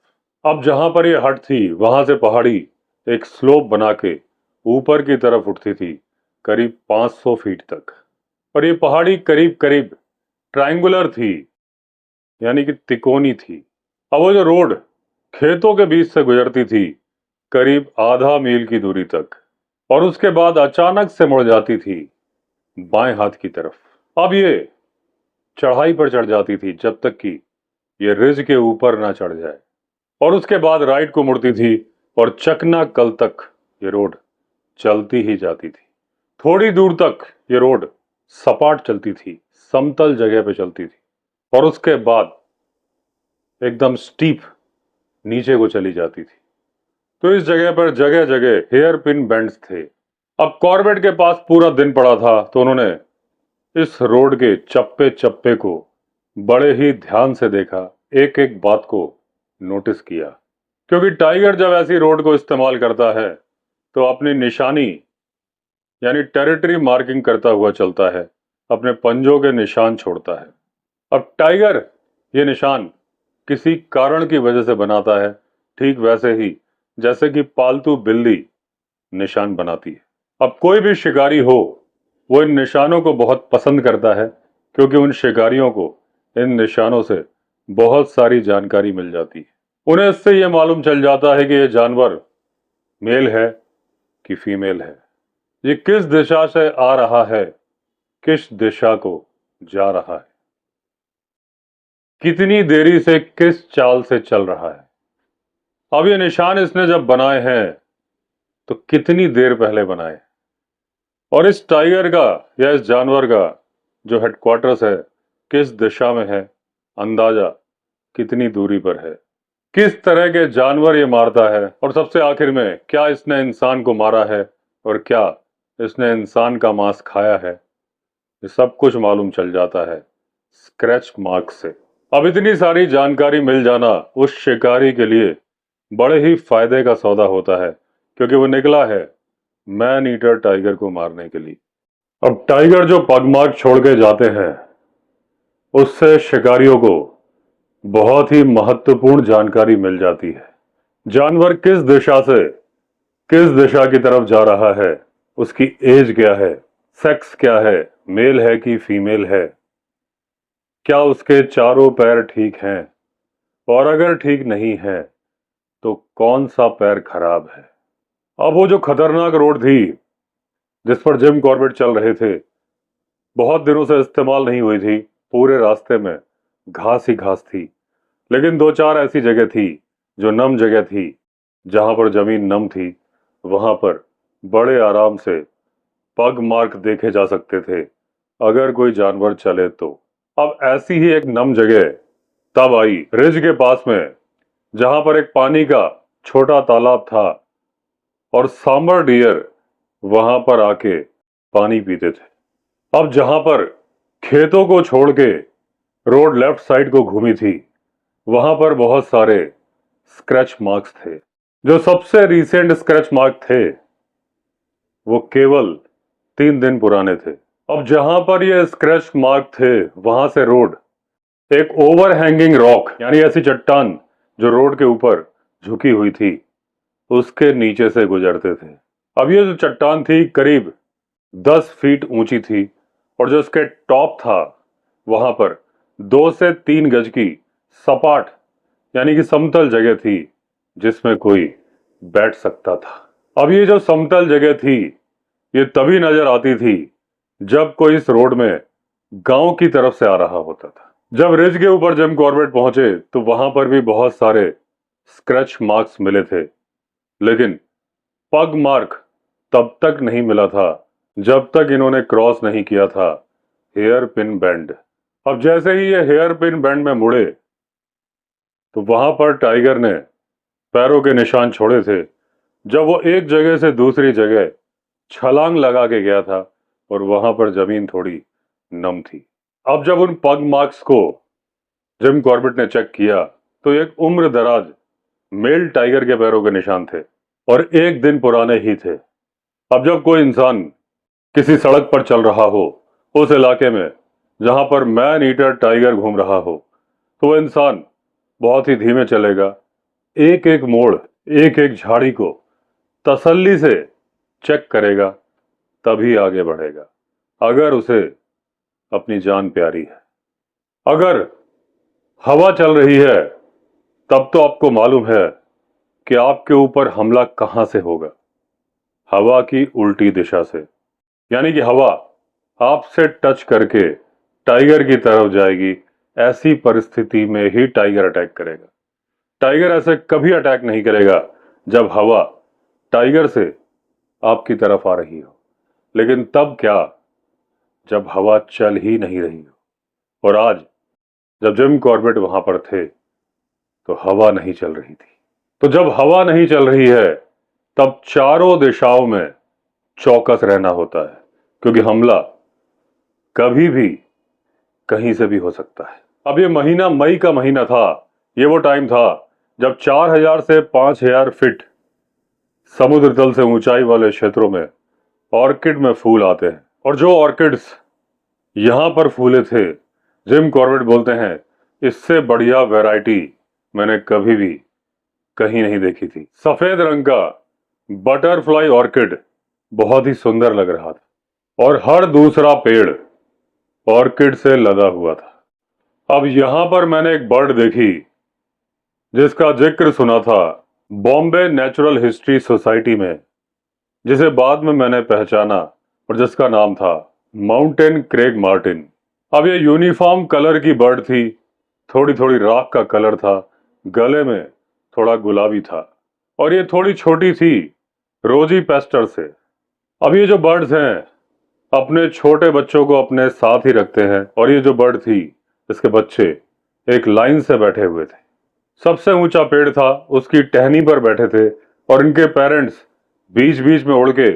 अब जहां पर ये हट थी वहां से पहाड़ी एक स्लोप बना के ऊपर की तरफ उठती थी, करीब 500 फीट तक। और ये पहाड़ी करीब करीब ट्रायंगुलर थी, यानी कि तिकोनी थी। अब वो जो रोड खेतों के बीच से गुजरती थी करीब आधा मील की दूरी तक, और उसके बाद अचानक से मुड़ जाती थी बाएं हाथ की तरफ। अब ये चढ़ाई पर चढ़ जाती थी जब तक कि ये रिज के ऊपर ना चढ़ जाए, और उसके बाद राइट को मुड़ती थी और चकना कल तक ये रोड चलती ही जाती थी। थोड़ी दूर तक ये रोड सपाट चलती थी, समतल जगह पे चलती थी, और उसके बाद एकदम स्टीप नीचे को चली जाती थी। तो इस जगह पर जगह जगह हेयर पिन बेंड्स थे। अब कॉर्बेट के पास पूरा दिन पड़ा था, तो उन्होंने इस रोड के चप्पे चप्पे को बड़े ही ध्यान से देखा, एक एक बात को नोटिस किया। क्योंकि टाइगर जब ऐसी रोड को इस्तेमाल करता है तो अपनी निशानी यानी टेरिटरी मार्किंग करता हुआ चलता है, अपने पंजों के निशान छोड़ता है। अब टाइगर ये निशान किसी कारण की वजह से बनाता है, ठीक वैसे ही जैसे कि पालतू बिल्ली निशान बनाती है। अब कोई भी शिकारी हो, वो इन निशानों को बहुत पसंद करता है, क्योंकि उन शिकारियों को इन निशानों से बहुत सारी जानकारी मिल जाती है। उन्हें इससे यह मालूम चल जाता है कि यह जानवर मेल है कि फीमेल है, ये किस दिशा से आ रहा है, किस दिशा को जा रहा है, कितनी देरी से किस चाल से चल रहा है। अब ये निशान इसने जब बनाए हैं तो कितनी देर पहले बनाए, और इस टाइगर का या इस जानवर का जो हेडक्वार्टर्स है किस दिशा में है, अंदाजा कितनी दूरी पर है, किस तरह के जानवर ये मारता है, और सबसे आखिर में क्या इसने इंसान को मारा है और क्या इसने इंसान का मांस खाया है, ये सब कुछ मालूम चल जाता है स्क्रैच मार्क से। अब इतनी सारी जानकारी मिल जाना उस शिकारी के लिए बड़े ही फायदे का सौदा होता है, क्योंकि वो निकला है मैन ईटर टाइगर को मारने के लिए। अब टाइगर जो पगमार्क छोड़ के जाते हैं, उससे शिकारियों को बहुत ही महत्वपूर्ण जानकारी मिल जाती है। जानवर किस दिशा से किस दिशा की तरफ जा रहा है, उसकी एज क्या है, सेक्स क्या है, मेल है कि फीमेल है, क्या उसके चारों पैर ठीक हैं, और अगर ठीक नहीं है तो कौन सा पैर खराब है। अब वो जो खतरनाक रोड थी जिस पर जिम कॉर्बेट चल रहे थे, बहुत दिनों से इस्तेमाल नहीं हुई थी, पूरे रास्ते में घास ही घास थी, लेकिन दो चार ऐसी जगह थी जो नम जगह थी, जहां पर जमीन नम थी, वहां पर बड़े आराम से पग मार्क देखे जा सकते थे अगर कोई जानवर चले तो। अब ऐसी ही एक नम जगह तब आई रिज के पास में, जहां पर एक पानी का छोटा तालाब था और सांबर डियर वहां पर आके पानी पीते थे। अब जहां पर खेतों को छोड़ के रोड लेफ्ट साइड को घूमी थी, वहां पर बहुत सारे स्क्रैच मार्क्स थे। जो सबसे रीसेंट स्क्रैच मार्क थे वो केवल 3 दिन पुराने थे। अब जहां पर ये स्क्रैच मार्क थे, वहां से रोड एक ओवर हैंगिंग रॉक यानी ऐसी चट्टान जो रोड के ऊपर झुकी हुई थी, उसके नीचे से गुजरते थे। अब ये जो चट्टान थी करीब 10 फीट ऊंची थी, और जो इसके टॉप था वहां पर 2 से 3 गज की सपाट यानी कि समतल जगह थी जिसमें कोई बैठ सकता था। अब ये जो समतल जगह थी ये तभी नजर आती थी जब कोई इस रोड में गांव की तरफ से आ रहा होता था। जब रिज के ऊपर जिम कॉर्बेट पहुंचे तो वहां पर भी बहुत सारे स्क्रैच मार्क्स मिले थे, लेकिन पग मार्क तब तक नहीं मिला था जब तक इन्होंने क्रॉस नहीं किया था हेयर पिन बैंड। अब जैसे ही ये हेयर पिन बैंड में मुड़े तो वहां पर टाइगर ने पैरों के निशान छोड़े थे, जब वो एक जगह से दूसरी जगह छलांग लगा के गया था, और वहां पर जमीन थोड़ी नम थी। अब जब उन पग मार्क्स को जिम कॉर्बेट ने चेक किया तो एक उम्र दराज मेल टाइगर के पैरों के निशान थे, और 1 दिन पुराने ही थे। अब जब कोई इंसान किसी सड़क पर चल रहा हो उस इलाके में जहां पर मैन ईटर टाइगर घूम रहा हो, तो वह इंसान बहुत ही धीमे चलेगा, एक एक मोड़ एक एक झाड़ी को तसल्ली से चेक करेगा, तभी आगे बढ़ेगा अगर उसे अपनी जान प्यारी है। अगर हवा चल रही है तब तो आपको मालूम है कि आपके ऊपर हमला कहां से होगा, हवा की उल्टी दिशा से। यानी कि हवा आपसे टच करके टाइगर की तरफ जाएगी, ऐसी परिस्थिति में ही टाइगर अटैक करेगा। टाइगर ऐसे कभी अटैक नहीं करेगा जब हवा टाइगर से आपकी तरफ आ रही हो, लेकिन तब क्या जब हवा चल ही नहीं रही हो। और आज जब जिम कॉर्बेट वहां पर थे तो हवा नहीं चल रही थी, तो जब हवा नहीं चल रही है तब चारों दिशाओं में चौकस रहना होता है, क्योंकि हमला कभी भी कहीं से भी हो सकता है। अब ये महीना मई का महीना था। ये वो टाइम था जब 4000 से 5000 फीट समुद्र तल से ऊंचाई वाले क्षेत्रों में ऑर्किड में फूल आते हैं। और जो ऑर्किड्स यहां पर फूले थे, जिम कॉर्बेट बोलते हैं इससे बढ़िया वैरायटी मैंने कभी भी कहीं नहीं देखी थी। सफेद रंग का बटरफ्लाई ऑर्किड बहुत ही सुंदर लग रहा था और हर दूसरा पेड़ ऑर्किड से लदा हुआ था। अब यहां पर मैंने एक बर्ड देखी जिसका जिक्र सुना था बॉम्बे नेचुरल हिस्ट्री सोसाइटी में, जिसे बाद में मैंने पहचाना और जिसका नाम था माउंटेन क्रेग मार्टिन। अब ये यूनिफॉर्म कलर की बर्ड थी, थोड़ी थोड़ी राख का कलर था, गले में थोड़ा गुलाबी था और ये थोड़ी छोटी थी रोजी पेस्टर से। अब ये जो बर्ड्स हैं अपने छोटे बच्चों को अपने साथ ही रखते हैं और ये जो बर्ड थी इसके बच्चे एक लाइन से बैठे हुए थे। सबसे ऊंचा पेड़ था, उसकी टहनी पर बैठे थे और इनके पेरेंट्स बीच बीच में उड़ के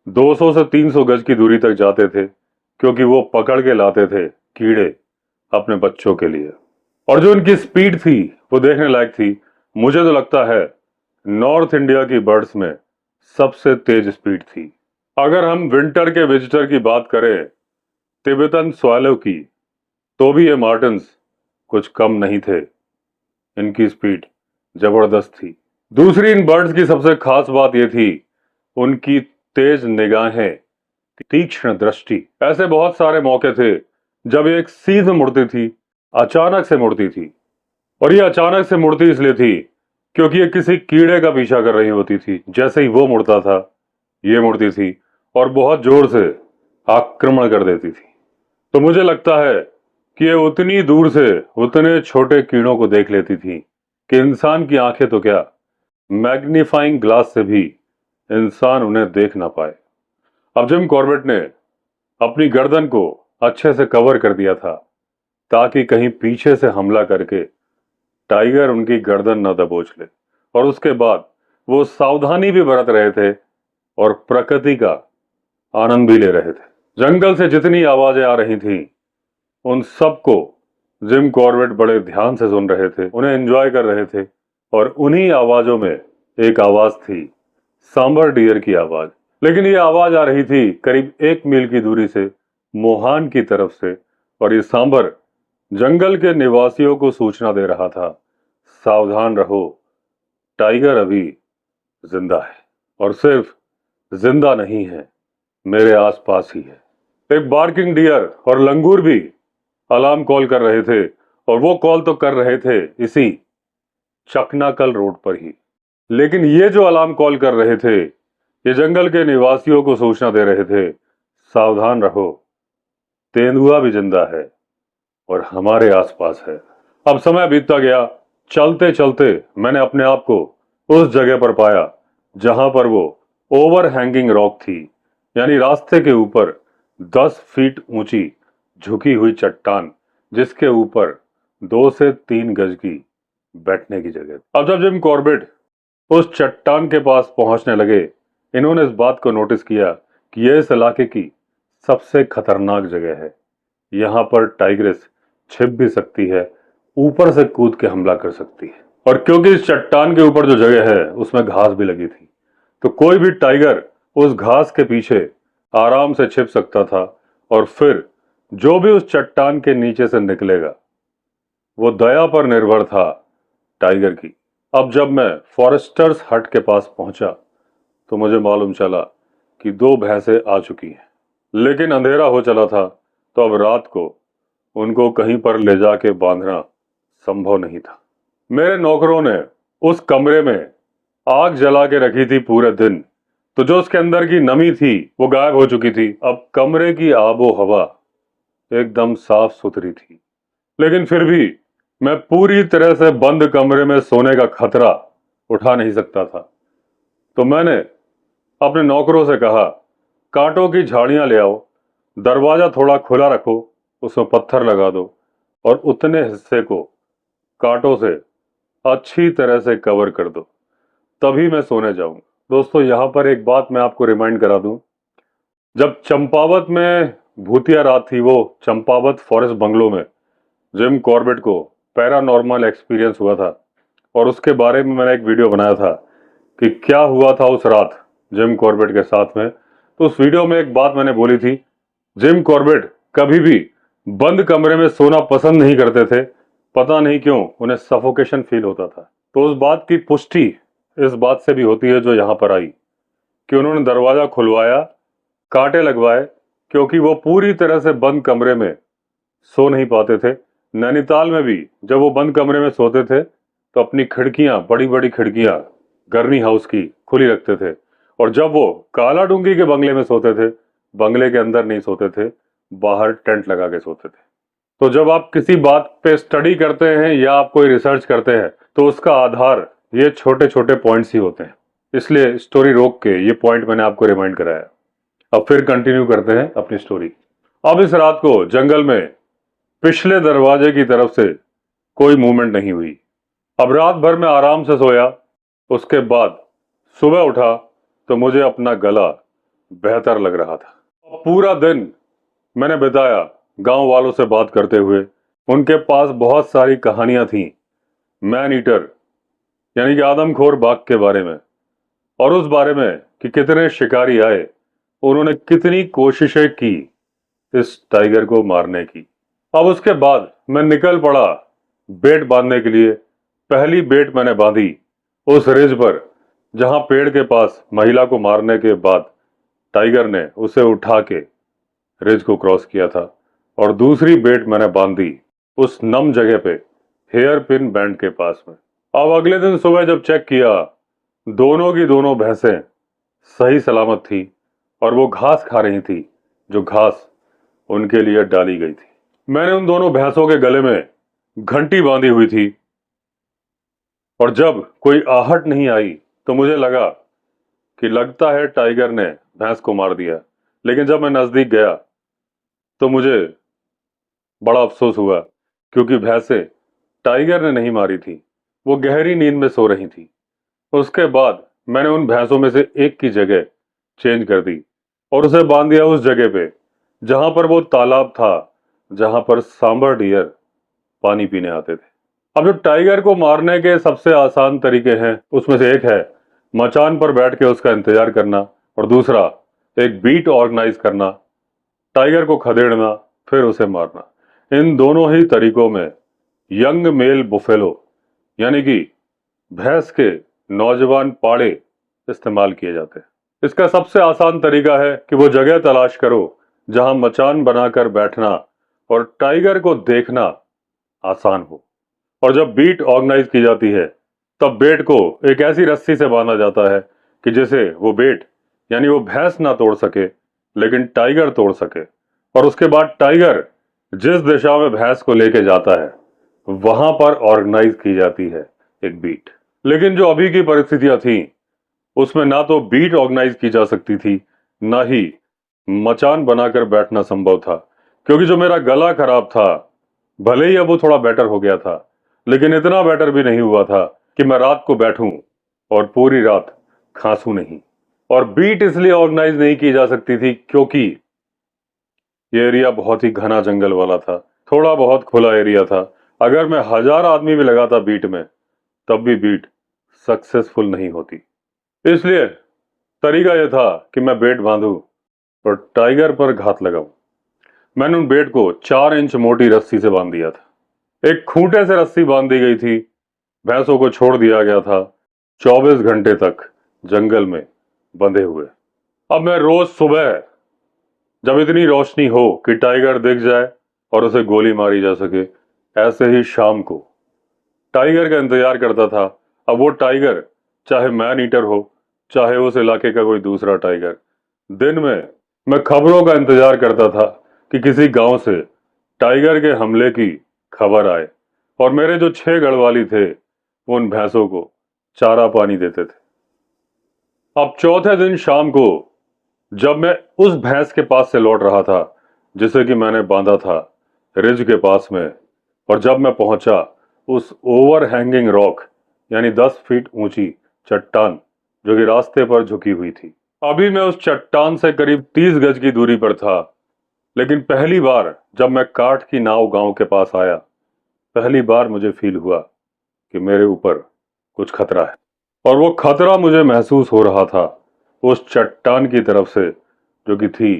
200 से 300 गज की दूरी तक जाते थे, क्योंकि वो पकड़ के लाते थे कीड़े अपने बच्चों के लिए। और जो इनकी स्पीड थी वो देखने लायक थी। मुझे तो लगता है नॉर्थ इंडिया की बर्ड्स में सबसे तेज स्पीड थी। अगर हम विंटर के विजिटर की बात करें तिब्बतन स्वैलो की, तो भी ये मार्टिन्स कुछ कम नहीं थे। इनकी स्पीड जबरदस्त थी। दूसरी इन बर्ड्स की सबसे खास बात यह थी उनकी तेज निगाहें, तीक्ष्ण दृष्टि। ऐसे बहुत सारे मौके थे जब एक सीध मुड़ती थी, अचानक से मुड़ती थी। और ये अचानक से मुड़ती इसलिए थी क्योंकि ये किसी कीड़े का पीछा कर रही होती थी। जैसे ही वो मुड़ता था ये मुड़ती थी और बहुत जोर से आक्रमण कर देती थी। तो मुझे लगता है कि ये उतनी दूर से उतने छोटे कीड़ों को देख लेती थी कि इंसान की आंखें तो क्या, मैग्नीफाइंग ग्लास से भी इंसान उन्हें देख ना पाए। अब जिम कॉर्बेट ने अपनी गर्दन को अच्छे से कवर कर दिया था ताकि कहीं पीछे से हमला करके टाइगर उनकी गर्दन न दबोच ले। और उसके बाद वो सावधानी भी बरत रहे थे और प्रकृति का आनंद भी ले रहे थे। जंगल से जितनी आवाजें आ रही थीं उन सबको जिम कॉर्बेट बड़े ध्यान से सुन रहे थे, उन्हें एंजॉय कर रहे थे। और उन्हीं आवाजों में एक आवाज थी सांबर डियर की आवाज। लेकिन ये आवाज आ रही थी करीब 1 मील की दूरी से, मोहान की तरफ से। और ये सांबर जंगल के निवासियों को सूचना दे रहा था, सावधान रहो, टाइगर अभी जिंदा है और सिर्फ जिंदा नहीं है, मेरे आसपास ही है। एक बार्किंग डियर और लंगूर भी अलार्म कॉल कर रहे थे और वो कॉल तो कर रहे थे इसी चकनाकल रोड पर ही। लेकिन ये जो अलार्म कॉल कर रहे थे ये जंगल के निवासियों को सूचना दे रहे थे, सावधान रहो, तेंदुआ भी जिंदा है और हमारे आसपास है। अब समय बीतता गया, चलते चलते मैंने अपने आप को उस जगह पर पाया जहां पर वो ओवर हैंगिंग रॉक थी, यानी रास्ते के ऊपर 10 फीट ऊंची झुकी हुई चट्टान, जिसके ऊपर 2 से 3 गज की बैठने की जगह। अब जब जिम कॉर्बेट उस चट्टान के पास पहुंचने लगे, इन्होंने इस बात को नोटिस किया कि यह इस इलाके की सबसे खतरनाक जगह है। यहां पर टाइग्रेस छिप भी सकती है, ऊपर से कूद के हमला कर सकती है। और क्योंकि इस चट्टान के ऊपर जो जगह है उसमें घास भी लगी थी, तो कोई भी टाइगर उस घास के पीछे आराम से छिप सकता था और फिर जो भी उस चट्टान के नीचे से निकलेगा वो दया पर निर्भर था टाइगर की। अब जब मैं फॉरेस्टर्स हट के पास पहुंचा तो मुझे मालूम चला कि 2 भैंसें आ चुकी हैं। लेकिन अंधेरा हो चला था, तो अब रात को उनको कहीं पर ले जाके बांधना संभव नहीं था। मेरे नौकरों ने उस कमरे में आग जला के रखी थी पूरे दिन, तो जो उसके अंदर की नमी थी वो गायब हो चुकी थी। अब कमरे की आबो हवा एकदम साफ सुथरी थी। लेकिन फिर भी मैं पूरी तरह से बंद कमरे में सोने का खतरा उठा नहीं सकता था। तो मैंने अपने नौकरों से कहा, कांटों की झाड़ियां ले आओ, दरवाजा थोड़ा खुला रखो, उसमें पत्थर लगा दो और उतने हिस्से को कांटों से अच्छी तरह से कवर कर दो तभी मैं सोने जाऊं। दोस्तों, यहाँ पर एक बात मैं आपको रिमाइंड करा दूं। जब चंपावत में भूतिया रात थी, वो चंपावत फॉरेस्ट बंगलो में जिम कॉर्बेट को पैरानॉर्मल एक्सपीरियंस हुआ था और उसके बारे में मैंने एक वीडियो बनाया था कि क्या हुआ था उस रात जिम कॉर्बेट के साथ में। तो उस वीडियो में एक बात मैंने बोली थी, जिम कॉर्बेट कभी भी बंद कमरे में सोना पसंद नहीं करते थे। पता नहीं क्यों उन्हें सफोकेशन फील होता था। तो उस बात की पुष्टि इस बात से भी होती है जो यहाँ पर आई कि उन्होंने दरवाजा खुलवाया, कांटे लगवाए, क्योंकि वो पूरी तरह से बंद कमरे में सो नहीं पाते थे। नैनीताल में भी जब वो बंद कमरे में सोते थे तो अपनी खिड़कियां, बड़ी बड़ी खिड़कियां गर्नी हाउस की खुली रखते थे। और जब वो काला डूंगी के बंगले में सोते थे, बंगले के अंदर नहीं सोते थे, बाहर टेंट लगा के सोते थे। तो जब आप किसी बात पे स्टडी करते हैं या आप कोई रिसर्च करते हैं तो उसका आधार ये छोटे छोटे पॉइंट्स ही होते हैं। इसलिए स्टोरी रोक के ये पॉइंट मैंने आपको रिमाइंड कराया। अब फिर कंटिन्यू करते हैं अपनी स्टोरी। अब इस रात को जंगल में पिछले दरवाजे की तरफ से कोई मूवमेंट नहीं हुई। अब रात भर में आराम से सोया। उसके बाद सुबह उठा तो मुझे अपना गला बेहतर लग रहा था। पूरा दिन मैंने बिताया गांव वालों से बात करते हुए। उनके पास बहुत सारी कहानियां थीं मैन ईटर यानी कि आदमखोर बाघ के बारे में, और उस बारे में कि कितने शिकारी आए, उन्होंने कितनी कोशिशें की इस टाइगर को मारने की। अब उसके बाद मैं निकल पड़ा बेट बांधने के लिए। पहली बेट मैंने बांधी उस रिज पर जहां पेड़ के पास महिला को मारने के बाद टाइगर ने उसे उठा के रिज को क्रॉस किया था, और दूसरी बेट मैंने बांधी उस नम जगह पे हेयर पिन बैंड के पास में। अब अगले दिन सुबह जब चेक किया, दोनों की दोनों भैंसें सही सलामत थी और वो घास खा रही थी जो घास उनके लिए डाली गई थी। मैंने उन दोनों भैंसों के गले में घंटी बांधी हुई थी, और जब कोई आहट नहीं आई तो मुझे लगा कि लगता है टाइगर ने भैंस को मार दिया। लेकिन जब मैं नजदीक गया तो मुझे बड़ा अफसोस हुआ, क्योंकि भैंसें टाइगर ने नहीं मारी थी, वो गहरी नींद में सो रही थी। उसके बाद मैंने उन भैंसों में से एक की जगह चेंज कर दी और उसे बांध दिया उस जगह पे जहां पर वो तालाब था, जहां पर सांबर डियर पानी पीने आते थे। अब जो टाइगर को मारने के सबसे आसान तरीके हैं उसमें से एक है मचान पर बैठ के उसका इंतजार करना, और दूसरा एक बीट ऑर्गेनाइज करना, टाइगर को खदेड़ना, फिर उसे मारना। इन दोनों ही तरीकों में यंग मेल बुफेलो यानी कि भैंस के नौजवान पाड़े इस्तेमाल किए जाते हैं। इसका सबसे आसान तरीका है कि वो जगह तलाश करो जहां मचान बनाकर बैठना और टाइगर को देखना आसान हो। और जब बीट ऑर्गेनाइज की जाती है तब बेट को एक ऐसी रस्सी से बांधा जाता है कि जिसे वो बेट यानी वो भैंस ना तोड़ सके, लेकिन टाइगर तोड़ सके। और उसके बाद टाइगर जिस दिशा में भैंस को लेके जाता है वहां पर ऑर्गेनाइज की जाती है एक बीट। लेकिन जो अभी की परिस्थितियां थी उसमें ना तो बीट ऑर्गेनाइज की जा सकती थी, ना ही मचान बनाकर बैठना संभव था, क्योंकि जो मेरा गला खराब था, भले ही अब वो थोड़ा बेटर हो गया था, लेकिन इतना बेटर भी नहीं हुआ था कि मैं रात को बैठूं और पूरी रात खांसूं नहीं। और बीट इसलिए ऑर्गेनाइज नहीं की जा सकती थी क्योंकि ये एरिया बहुत ही घना जंगल वाला था, थोड़ा बहुत खुला एरिया था। अगर मैं 1000 आदमी भी लगाता बीट में तब भी बीट सक्सेसफुल नहीं होती। इसलिए तरीका यह था कि मैं बेट बांधूं और टाइगर पर घात लगाऊं। मैंने उन बेट को 4 इंच मोटी रस्सी से बांध दिया था। एक खूंटे से रस्सी बांध दी गई थी। भैंसों को छोड़ दिया गया था 24 घंटे तक जंगल में बंधे हुए। अब मैं रोज सुबह जब इतनी रोशनी हो कि टाइगर दिख जाए और उसे गोली मारी जा सके, ऐसे ही शाम को टाइगर का इंतजार करता था। अब वो टाइगर चाहे मैन ईटर हो, चाहे उस इलाके का कोई दूसरा टाइगर। दिन में मैं खबरों का इंतजार करता था कि किसी गांव से टाइगर के हमले की खबर आए, और मेरे जो 6 गढ़वाली थे उन भैंसों को चारा पानी देते थे। अब चौथे दिन शाम को जब मैं उस भैंस के पास से लौट रहा था जिसे कि मैंने बांधा था रिज के पास में, और जब मैं पहुंचा उस ओवर हैंगिंग रॉक यानी 10 फीट ऊंची चट्टान जो कि रास्ते पर झुकी हुई थी। अभी मैं उस चट्टान से करीब 30 गज की दूरी पर था, लेकिन पहली बार जब मैं काठ की नाव गांव के पास आया, पहली बार मुझे फील हुआ कि मेरे ऊपर कुछ खतरा है। और वो खतरा मुझे महसूस हो रहा था उस चट्टान की तरफ से जो कि थी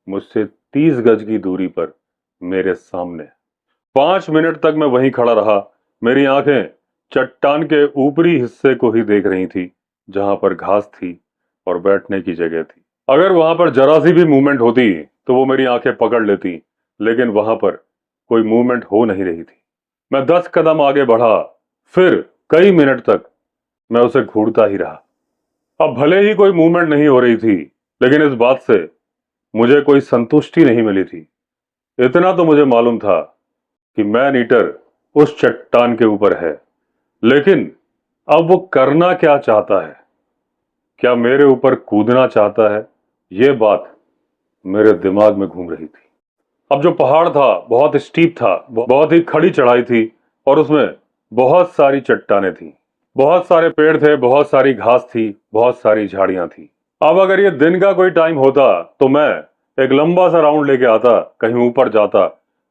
मुझसे 30 गज की दूरी पर मेरे सामने। 5 मिनट तक मैं वहीं खड़ा रहा। मेरी आंखें चट्टान के ऊपरी हिस्से को ही देख रही थी, जहां पर घास थी और बैठने की जगह थी। अगर वहां पर जरा सी भी मूवमेंट होती तो वो मेरी आंखें पकड़ लेती, लेकिन वहां पर कोई मूवमेंट हो नहीं रही थी। मैं 10 कदम आगे बढ़ा, फिर कई मिनट तक मैं उसे घूरता ही रहा। अब भले ही कोई मूवमेंट नहीं हो रही थी, लेकिन इस बात से मुझे कोई संतुष्टि नहीं मिली थी। इतना तो मुझे मालूम था कि मैन ईटर उस चट्टान के ऊपर है, लेकिन अब वो करना क्या चाहता है? क्या मेरे ऊपर कूदना चाहता है? ये बात मेरे दिमाग में घूम रही थी। अब जो पहाड़ था बहुत स्टीप था, बहुत ही खड़ी चढ़ाई थी और उसमें बहुत सारी चट्टानें थी, बहुत सारे पेड़ थे, बहुत सारी घास थी, बहुत सारी झाड़ियां थी। अब अगर ये दिन का कोई टाइम होता तो मैं एक लंबा सा राउंड लेके आता, कहीं ऊपर जाता,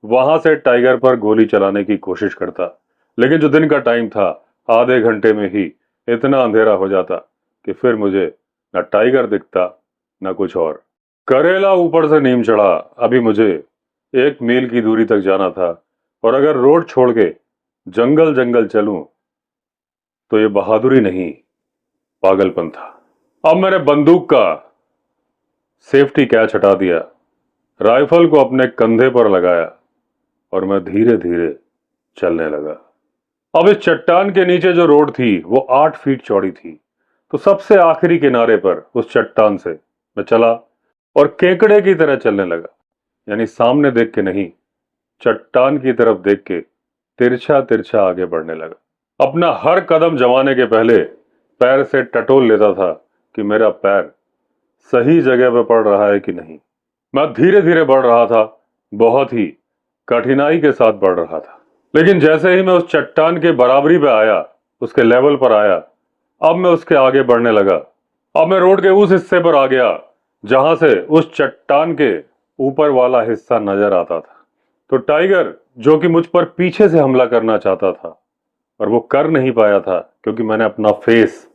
वहां से टाइगर पर गोली चलाने की कोशिश करता। लेकिन जो दिन का टाइम था, आधे घंटे में ही इतना अंधेरा हो जाता कि फिर मुझे न टाइगर दिखता न कुछ और। करेला ऊपर से नीम चढ़ा। अभी मुझे 1 मील की दूरी तक जाना था, और अगर रोड छोड़ के जंगल जंगल चलूं तो ये बहादुरी नहीं, पागलपन था। अब मैंने बंदूक का सेफ्टी कैच हटा दिया, राइफल को अपने कंधे पर लगाया और मैं धीरे धीरे चलने लगा। अब इस चट्टान के नीचे जो रोड थी वो 8 फीट चौड़ी थी, तो सबसे आखिरी किनारे पर उस चट्टान से मैं चला और केकड़े की तरह चलने लगा। यानी सामने देख के नहीं, चट्टान की तरफ देख के तिरछा तिरछा आगे बढ़ने लगा। अपना हर कदम जमाने के पहले पैर से टटोल लेता था कि मेरा पैर सही जगह पर पड़ रहा है कि नहीं। मैं धीरे धीरे बढ़ रहा था, बहुत ही कठिनाई के साथ बढ़ रहा था। लेकिन जैसे ही मैं उस चट्टान के बराबरी पे आया, उसके लेवल पर आया, अब मैं उसके आगे बढ़ने लगा। अब मैं रोड के उस हिस्से पर आ गया जहां से उस चट्टान के ऊपर वाला हिस्सा नजर आता था। तो टाइगर जो कि मुझ पर पीछे से हमला करना चाहता था, और वो कर नहीं पाया था क्योंकि मैंने अपना फेस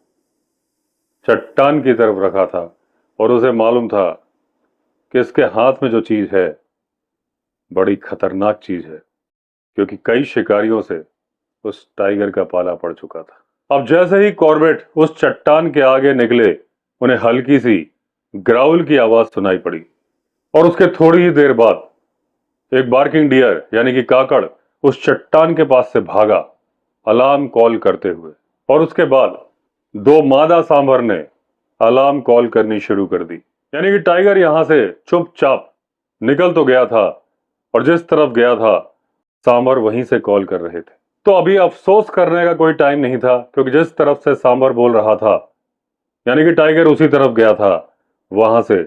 चट्टान की तरफ रखा था और उसे मालूम था कि इसके हाथ में जो चीज है बड़ी खतरनाक चीज है, क्योंकि कई शिकारियों से उस टाइगर का पाला पड़ चुका था। अब जैसे ही कॉर्बेट उस चट्टान के आगे निकले, उन्हें हल्की सी ग्राउल की आवाज सुनाई पड़ी, और उसके थोड़ी ही देर बाद एक बार्किंग डियर यानी कि काकड़ उस चट्टान के पास से भागा, अलार्म कॉल करते हुए। और उसके बाद 2 मादा सांभर ने अलार्म कॉल करनी शुरू कर दी। यानी कि टाइगर यहां से चुपचाप निकल तो गया था, और जिस तरफ गया था सांभर वहीं से कॉल कर रहे थे। तो अभी अफसोस करने का कोई टाइम नहीं था, क्योंकि जिस तरफ से सांभर बोल रहा था यानी कि टाइगर उसी तरफ गया था। वहां से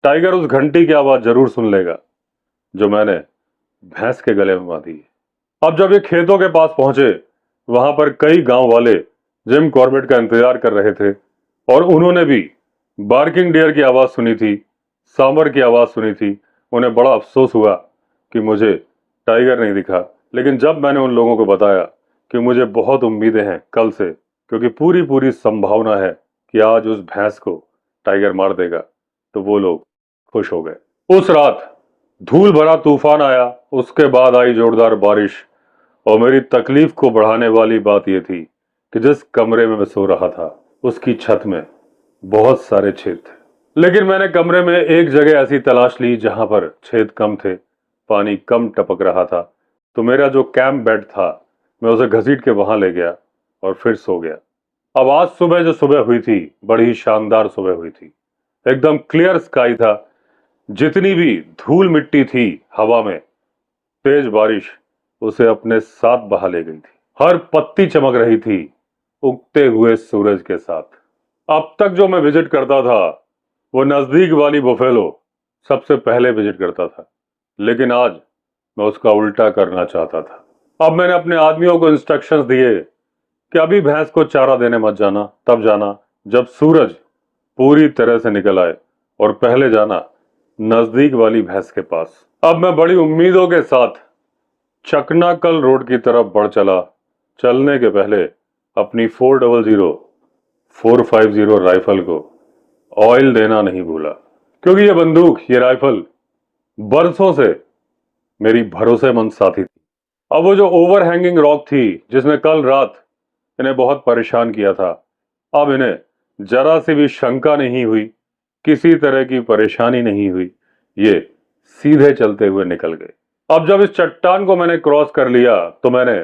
टाइगर उस घंटी की आवाज जरूर सुन लेगा जो मैंने भैंस के गले में बांधी है। अब जब ये खेतों के पास पहुंचे, वहां पर कई गांव वाले जिम कॉर्बेट का इंतजार कर रहे थे, और उन्होंने भी बार्किंग डियर की आवाज सुनी थी, सांभर की आवाज सुनी थी। उन्हें बड़ा अफसोस हुआ कि मुझे टाइगर नहीं दिखा। लेकिन जब मैंने उन लोगों को बताया कि मुझे बहुत उम्मीदें हैं कल से, क्योंकि पूरी पूरी संभावना है कि आज उस भैंस को टाइगर मार देगा, तो वो लोग खुश हो गए। उस रात धूल भरा तूफान आया, उसके बाद आई जोरदार बारिश, और मेरी तकलीफ को बढ़ाने वाली बात यह थी कि जिस कमरे में मैं सो रहा था उसकी छत में बहुत सारे छेद थे। लेकिन मैंने कमरे में एक जगह ऐसी तलाश ली जहां पर छेद कम थे, पानी कम टपक रहा था। तो मेरा जो कैंप बेड था, मैं उसे घसीट के वहां ले गया और फिर सो गया। अब आज सुबह जो सुबह हुई थी, बड़ी ही शानदार सुबह हुई थी। एकदम क्लियर स्काई था, जितनी भी धूल मिट्टी थी हवा में, तेज बारिश उसे अपने साथ बहा ले गई थी। हर पत्ती चमक रही थी उगते हुए सूरज के साथ। अब तक जो मैं विजिट करता था वो नजदीक वाली बुफेलो सबसे पहले विजिट करता था, लेकिन आज मैं उसका उल्टा करना चाहता था। अब मैंने अपने आदमियों को इंस्ट्रक्शंस दिए कि अभी भैंस को चारा देने मत जाना, तब जाना जब सूरज पूरी तरह से निकल आए, और पहले जाना नजदीक वाली भैंस के पास। अब मैं बड़ी उम्मीदों के साथ चकनाकल रोड की तरफ बढ़ चला। चलने के पहले अपनी 400 450 राइफल को ऑयल देना नहीं भूला, क्योंकि ये बंदूक, ये राइफल बरसों से मेरी भरोसेमंद साथी थी। अब वो जो ओवरहैंगिंग रॉक थी जिसने कल रात इन्हें बहुत परेशान किया था, अब इन्हें जरा सी भी शंका नहीं हुई, किसी तरह की परेशानी नहीं हुई, ये सीधे चलते हुए निकल गए। अब जब इस चट्टान को मैंने क्रॉस कर लिया तो मैंने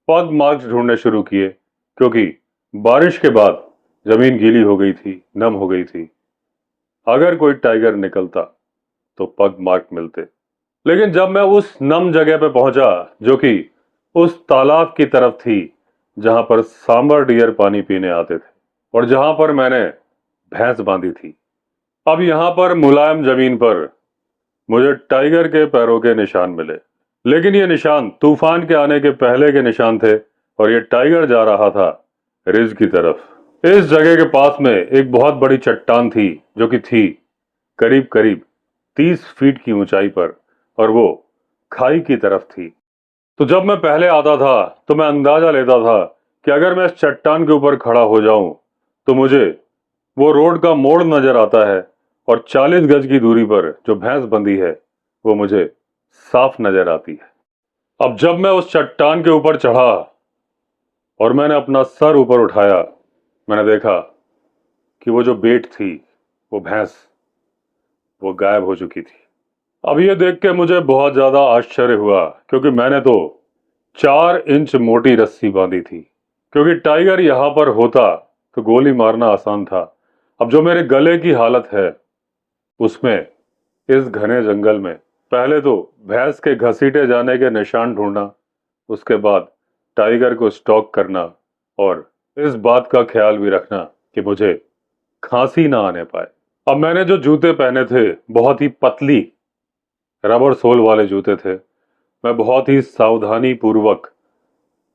पग मार्क्स ढूंढने शुरू किए, क्योंकि बारिश के बाद जमीन गीली हो गई थी, नम हो गई थी। अगर कोई टाइगर निकलता तो पग मार्क मिलते। लेकिन जब मैं उस नम जगह पे पहुंचा, जो कि उस तालाब की तरफ थी जहां पर सांबर डियर पानी पीने आते थे और जहां पर मैंने भैंस बांधी थी, अब यहां पर मुलायम जमीन पर मुझे टाइगर के पैरों के निशान मिले। लेकिन ये निशान तूफान के आने के पहले के निशान थे, और ये टाइगर जा रहा था रिज की तरफ। इस जगह के पास में एक बहुत बड़ी चट्टान थी, जो कि थी करीब करीब 30 फीट की ऊंचाई पर, और वो खाई की तरफ थी। तो जब मैं पहले आता था तो मैं अंदाजा लेता था कि अगर मैं इस चट्टान के ऊपर खड़ा हो जाऊं तो मुझे वो रोड का मोड़ नजर आता है, और 40 गज की दूरी पर जो भैंस बंधी है वो मुझे साफ नजर आती है। अब जब मैं उस चट्टान के ऊपर चढ़ा और मैंने अपना सर ऊपर उठाया, मैंने देखा कि वो जो बेट थी, वो भैंस, वो गायब हो चुकी थी। अब ये देख के मुझे बहुत ज्यादा आश्चर्य हुआ, क्योंकि मैंने तो 4 इंच मोटी रस्सी बांधी थी। क्योंकि टाइगर यहां पर होता तो गोली मारना आसान था। अब जो मेरे गले की हालत है उसमें इस घने जंगल में पहले तो भैंस के घसीटे जाने के निशान ढूंढना, उसके बाद टाइगर को स्टॉक करना, और इस बात का ख्याल भी रखना कि मुझे खांसी ना आने पाए। अब मैंने जो जूते पहने थे बहुत ही पतली रबर सोल वाले जूते थे। मैं बहुत ही सावधानी पूर्वक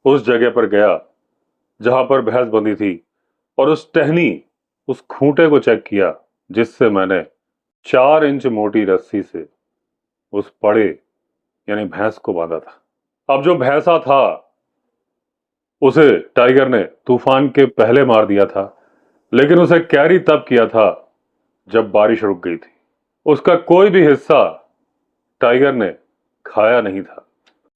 उस जगह पर गया जहां पर भैंस बंधी थी, और उस टहनी, उस खूंटे को चेक किया जिससे मैंने 4 इंच मोटी रस्सी से उस पड़े यानी भैंस को बांधा था। अब जो भैंसा था उसे टाइगर ने तूफान के पहले मार दिया था, लेकिन उसे कैरी तब किया था जब बारिश रुक गई थी। उसका कोई भी हिस्सा टाइगर ने खाया नहीं था।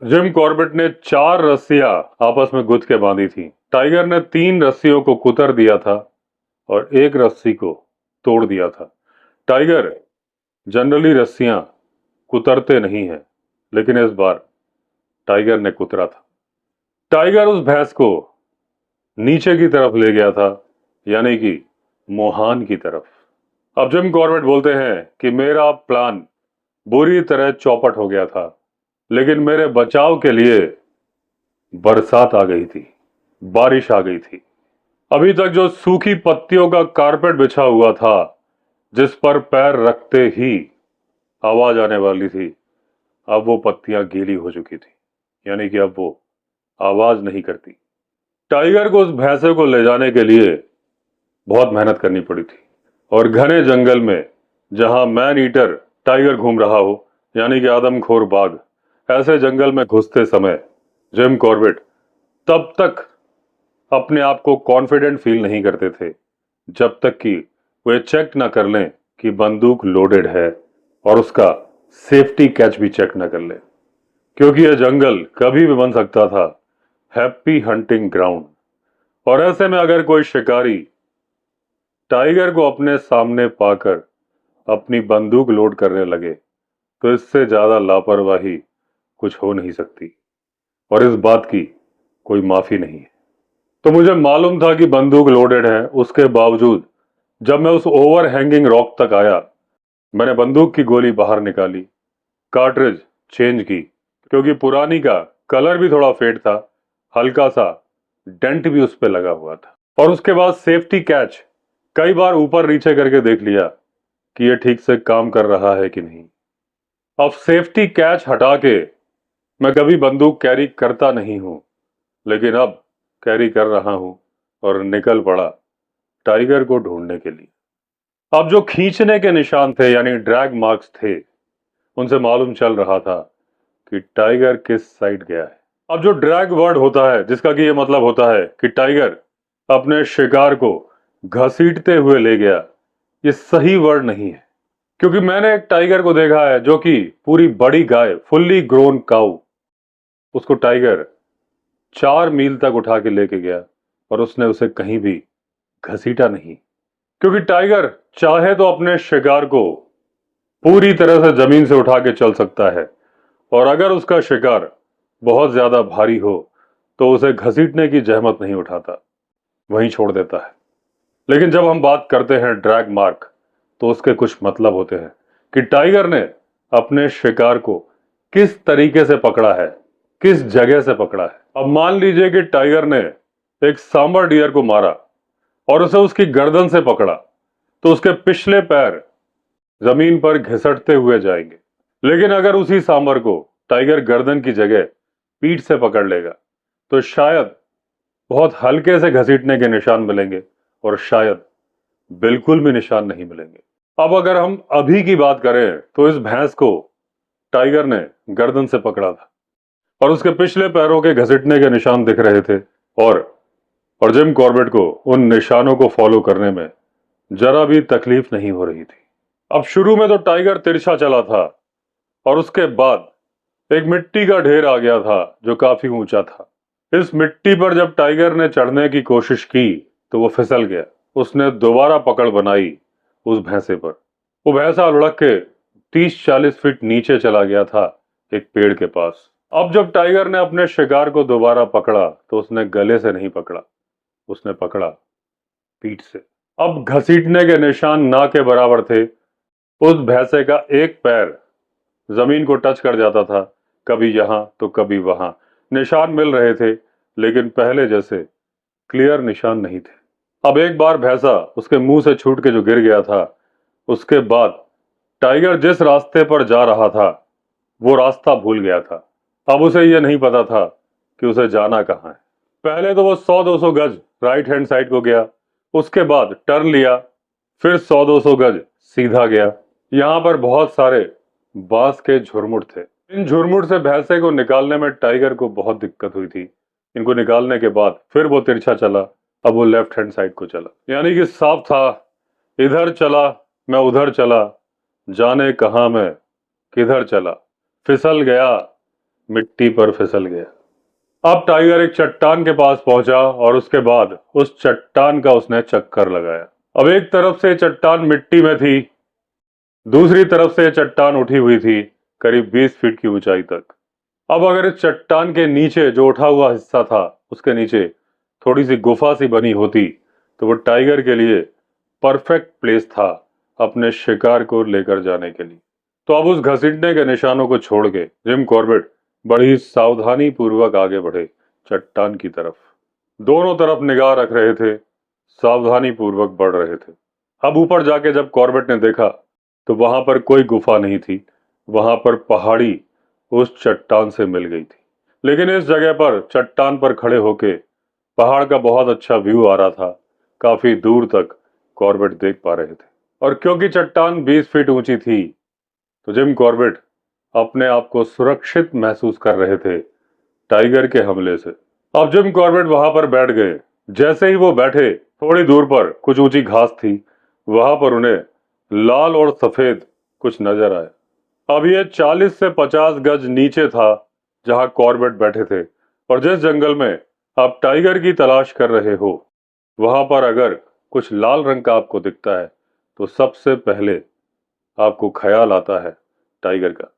जिम कॉर्बेट ने 4 रस्सियां आपस में गुंथ के बांधी थी। टाइगर ने 3 रस्सियों को कुतर दिया था और 1 रस्सी को तोड़ दिया था। टाइगर जनरली रस्सियां कुतरते नहीं है, लेकिन इस बार टाइगर ने कुतरा था। टाइगर उस भैंस को नीचे की तरफ ले गया था, यानी कि मोहान की तरफ। अब जिम कॉर्बेट बोलते हैं कि मेरा प्लान बुरी तरह चौपट हो गया था, लेकिन मेरे बचाव के लिए बरसात आ गई थी, बारिश आ गई थी। अभी तक जो सूखी पत्तियों का कारपेट बिछा हुआ था, जिस पर पैर रखते ही आवाज आने वाली थी, अब वो पत्तियां गीली हो चुकी थी, यानी कि अब वो आवाज नहीं करती। टाइगर को उस भैंसे को ले जाने के लिए बहुत मेहनत करनी पड़ी थी, और घने जंगल में जहां मैन ईटर टाइगर घूम रहा हो, यानी कि आदमखोर बाघ, ऐसे जंगल में घुसते समय जिम कॉर्बेट तब तक अपने आप को कॉन्फिडेंट फील नहीं करते थे जब तक कि वे चेक ना कर लें कि बंदूक लोडेड है, और उसका सेफ्टी कैच भी चेक ना कर लें, क्योंकि यह जंगल कभी भी बन सकता था हैप्पी हंटिंग ग्राउंड। और ऐसे में अगर कोई शिकारी टाइगर को अपने सामने पाकर अपनी बंदूक लोड करने लगे तो इससे ज्यादा लापरवाही कुछ हो नहीं सकती, और इस बात की कोई माफी नहीं है। तो मुझे मालूम था कि बंदूक लोडेड है, उसके बावजूद जब मैं उस ओवर हैंगिंग रॉक तक आया, मैंने बंदूक की गोली बाहर निकाली, कार्ट्रिज चेंज की, क्योंकि पुरानी का कलर भी थोड़ा फेड था, हल्का सा डेंट भी उस पर लगा हुआ था। और उसके बाद सेफ्टी कैच कई बार ऊपर नीचे करके देख लिया कि यह ठीक से काम कर रहा है कि नहीं। अब सेफ्टी कैच हटा के मैं कभी बंदूक कैरी करता नहीं हूं, लेकिन अब कैरी कर रहा हूं और निकल पड़ा टाइगर को ढूंढने के लिए। अब जो खींचने के निशान थे यानी ड्रैग मार्क्स थे, उनसे मालूम चल रहा था कि टाइगर किस साइड गया है। अब जो ड्रैग वर्ड होता है, जिसका कि ये मतलब होता है कि टाइगर अपने शिकार को घसीटते हुए ले गया, ये सही वर्ड नहीं है। क्योंकि मैंने एक टाइगर को देखा है जो कि पूरी बड़ी गाय, फुल्ली ग्रोन काऊ, उसको टाइगर 4 मील तक उठा के लेके गया और उसने उसे कहीं भी घसीटा नहीं। क्योंकि टाइगर चाहे तो अपने शिकार को पूरी तरह से जमीन से उठा के चल सकता है, और अगर उसका शिकार बहुत ज्यादा भारी हो तो उसे घसीटने की जहमत नहीं उठाता, वहीं छोड़ देता है। लेकिन जब हम बात करते हैं ड्रैग मार्क, तो उसके कुछ मतलब होते हैं कि टाइगर ने अपने शिकार को किस तरीके से पकड़ा है, किस जगह से पकड़ा है। अब मान लीजिए कि टाइगर ने एक सांबर डियर को मारा और उसे उसकी गर्दन से पकड़ा, तो उसके पिछले पैर जमीन पर घिसटते हुए जाएंगे। लेकिन अगर उसी सांबर को टाइगर गर्दन की जगह पीठ से पकड़ लेगा, तो शायद बहुत हल्के से घसीटने के निशान मिलेंगे और शायद बिल्कुल भी निशान नहीं मिलेंगे। अब अगर हम अभी की बात करें, तो इस भैंस को टाइगर ने गर्दन से पकड़ा था और उसके पिछले पैरों के घसीटने के निशान दिख रहे थे, और जिम कॉर्बेट को उन निशानों को फॉलो करने में जरा भी तकलीफ नहीं हो रही थी। अब शुरू में तो टाइगर तिरछा चला था और उसके बाद एक मिट्टी का ढेर आ गया था जो काफी ऊंचा था। इस मिट्टी पर जब टाइगर ने चढ़ने की कोशिश की तो वो फिसल गया। उसने दोबारा पकड़ बनाई उस भैंसे पर। वो भैंसा लुढ़क के 30-40 फीट नीचे चला गया था, एक पेड़ के पास। अब जब टाइगर ने अपने शिकार को दोबारा पकड़ा तो उसने गले से नहीं पकड़ा, उसने पकड़ा पीठ से। अब घसीटने के निशान ना के बराबर थे। उस भैंसे का एक पैर जमीन को टच कर जाता था, कभी यहां तो कभी वहां। निशान मिल रहे थे, लेकिन पहले जैसे क्लियर निशान नहीं थे। अब एक बार भैंसा उसके मुंह से छूट के जो गिर गया था, उसके बाद टाइगर जिस रास्ते पर जा रहा था वो रास्ता भूल गया था। अब उसे यह नहीं पता था कि उसे जाना कहाँ है। पहले तो वो 100-200 गज राइट हैंड साइड को गया, उसके बाद टर्न लिया, फिर 100-200 गज सीधा गया। यहाँ पर बहुत सारे बांस के झुरमुट थे। इन झुरमुट से भैंसे को निकालने में टाइगर को बहुत दिक्कत हुई थी। इनको निकालने के बाद फिर वो तिरछा चला, अब वो लेफ्ट हैंड साइड को चला। यानी कि साफ था, इधर चला मैं उधर चला, जाने कहां मैं किधर चला, फिसल गया मिट्टी पर फिसल गया। अब टाइगर एक चट्टान के पास पहुंचा और उसके बाद उस चट्टान का उसने चक्कर लगाया। अब एक तरफ से चट्टान मिट्टी में थी, दूसरी तरफ से चट्टान उठी हुई थी करीब 20 फीट की ऊंचाई तक। अब अगर इस चट्टान के नीचे जो उठा हुआ हिस्सा था, उसके नीचे थोड़ी सी गुफा सी बनी होती, तो वो टाइगर के लिए परफेक्ट प्लेस था अपने शिकार को लेकर जाने के लिए। तो अब उस घसीटने के निशानों को छोड़ के जिम कॉर्बेट बड़ी सावधानी पूर्वक आगे बढ़े चट्टान की तरफ। दोनों तरफ निगाह रख रहे थे, सावधानी पूर्वक बढ़ रहे थे। अब ऊपर जाके जब कॉर्बेट ने देखा तो वहां पर कोई गुफा नहीं थी, वहां पर पहाड़ी उस चट्टान से मिल गई थी। लेकिन इस जगह पर चट्टान पर खड़े होके पहाड़ का बहुत अच्छा व्यू आ रहा था, काफी दूर तक कॉर्बेट देख पा रहे थे। और क्योंकि चट्टान 20 फीट ऊंची थी, तो जिम कॉर्बेट अपने आप को सुरक्षित महसूस कर रहे थे टाइगर के हमले से। अब जिम कॉर्बेट वहां पर बैठ गए। जैसे ही वो बैठे, थोड़ी दूर पर कुछ ऊंची घास थी, वहां पर उन्हें लाल और सफेद कुछ नजर आया। अब ये 40 से 50 गज नीचे था जहां कॉर्बेट बैठे थे, और जिस जंगल में आप टाइगर की तलाश कर रहे हो, वहां पर अगर कुछ लाल रंग का आपको दिखता है तो सबसे पहले आपको ख्याल आता है टाइगर का।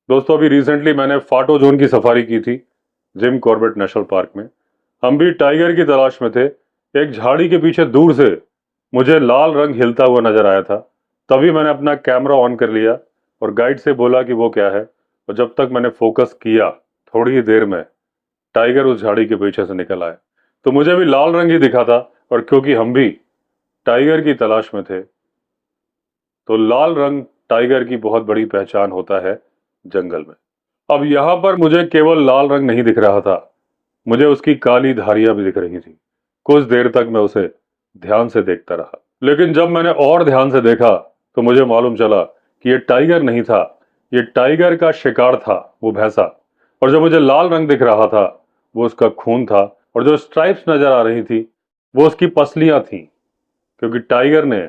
दोस्तों, अभी रिसेंटली मैंने फाटो जोन की सफारी की थी जिम कॉर्बेट नेशनल पार्क में। हम भी टाइगर की तलाश में थे। एक झाड़ी के पीछे दूर से मुझे लाल रंग हिलता हुआ नजर आया था। तभी मैंने अपना कैमरा ऑन कर लिया और गाइड से बोला कि वो क्या है, और जब तक मैंने फोकस किया, थोड़ी ही देर में टाइगर उस झाड़ी के पीछे से निकल आया। तो मुझे भी लाल रंग ही दिखा था, और क्योंकि हम भी टाइगर की तलाश में थे, तो लाल रंग टाइगर की बहुत बड़ी पहचान होता है जंगल में। अब यहां पर मुझे केवल लाल रंग नहीं दिख रहा था, मुझे उसकी काली धारियां भी दिख रही थी। कुछ देर तक मैं उसे ध्यान से देखता रहा, लेकिन जब मैंने और ध्यान से देखा तो मुझे मालूम चला कि ये टाइगर नहीं था, ये टाइगर का शिकार था, वो भैंसा। और जो मुझे लाल रंग दिख रहा था वो उसका खून था, और जो स्ट्राइप्स नजर आ रही थी वो उसकी पसलियां थी, क्योंकि टाइगर ने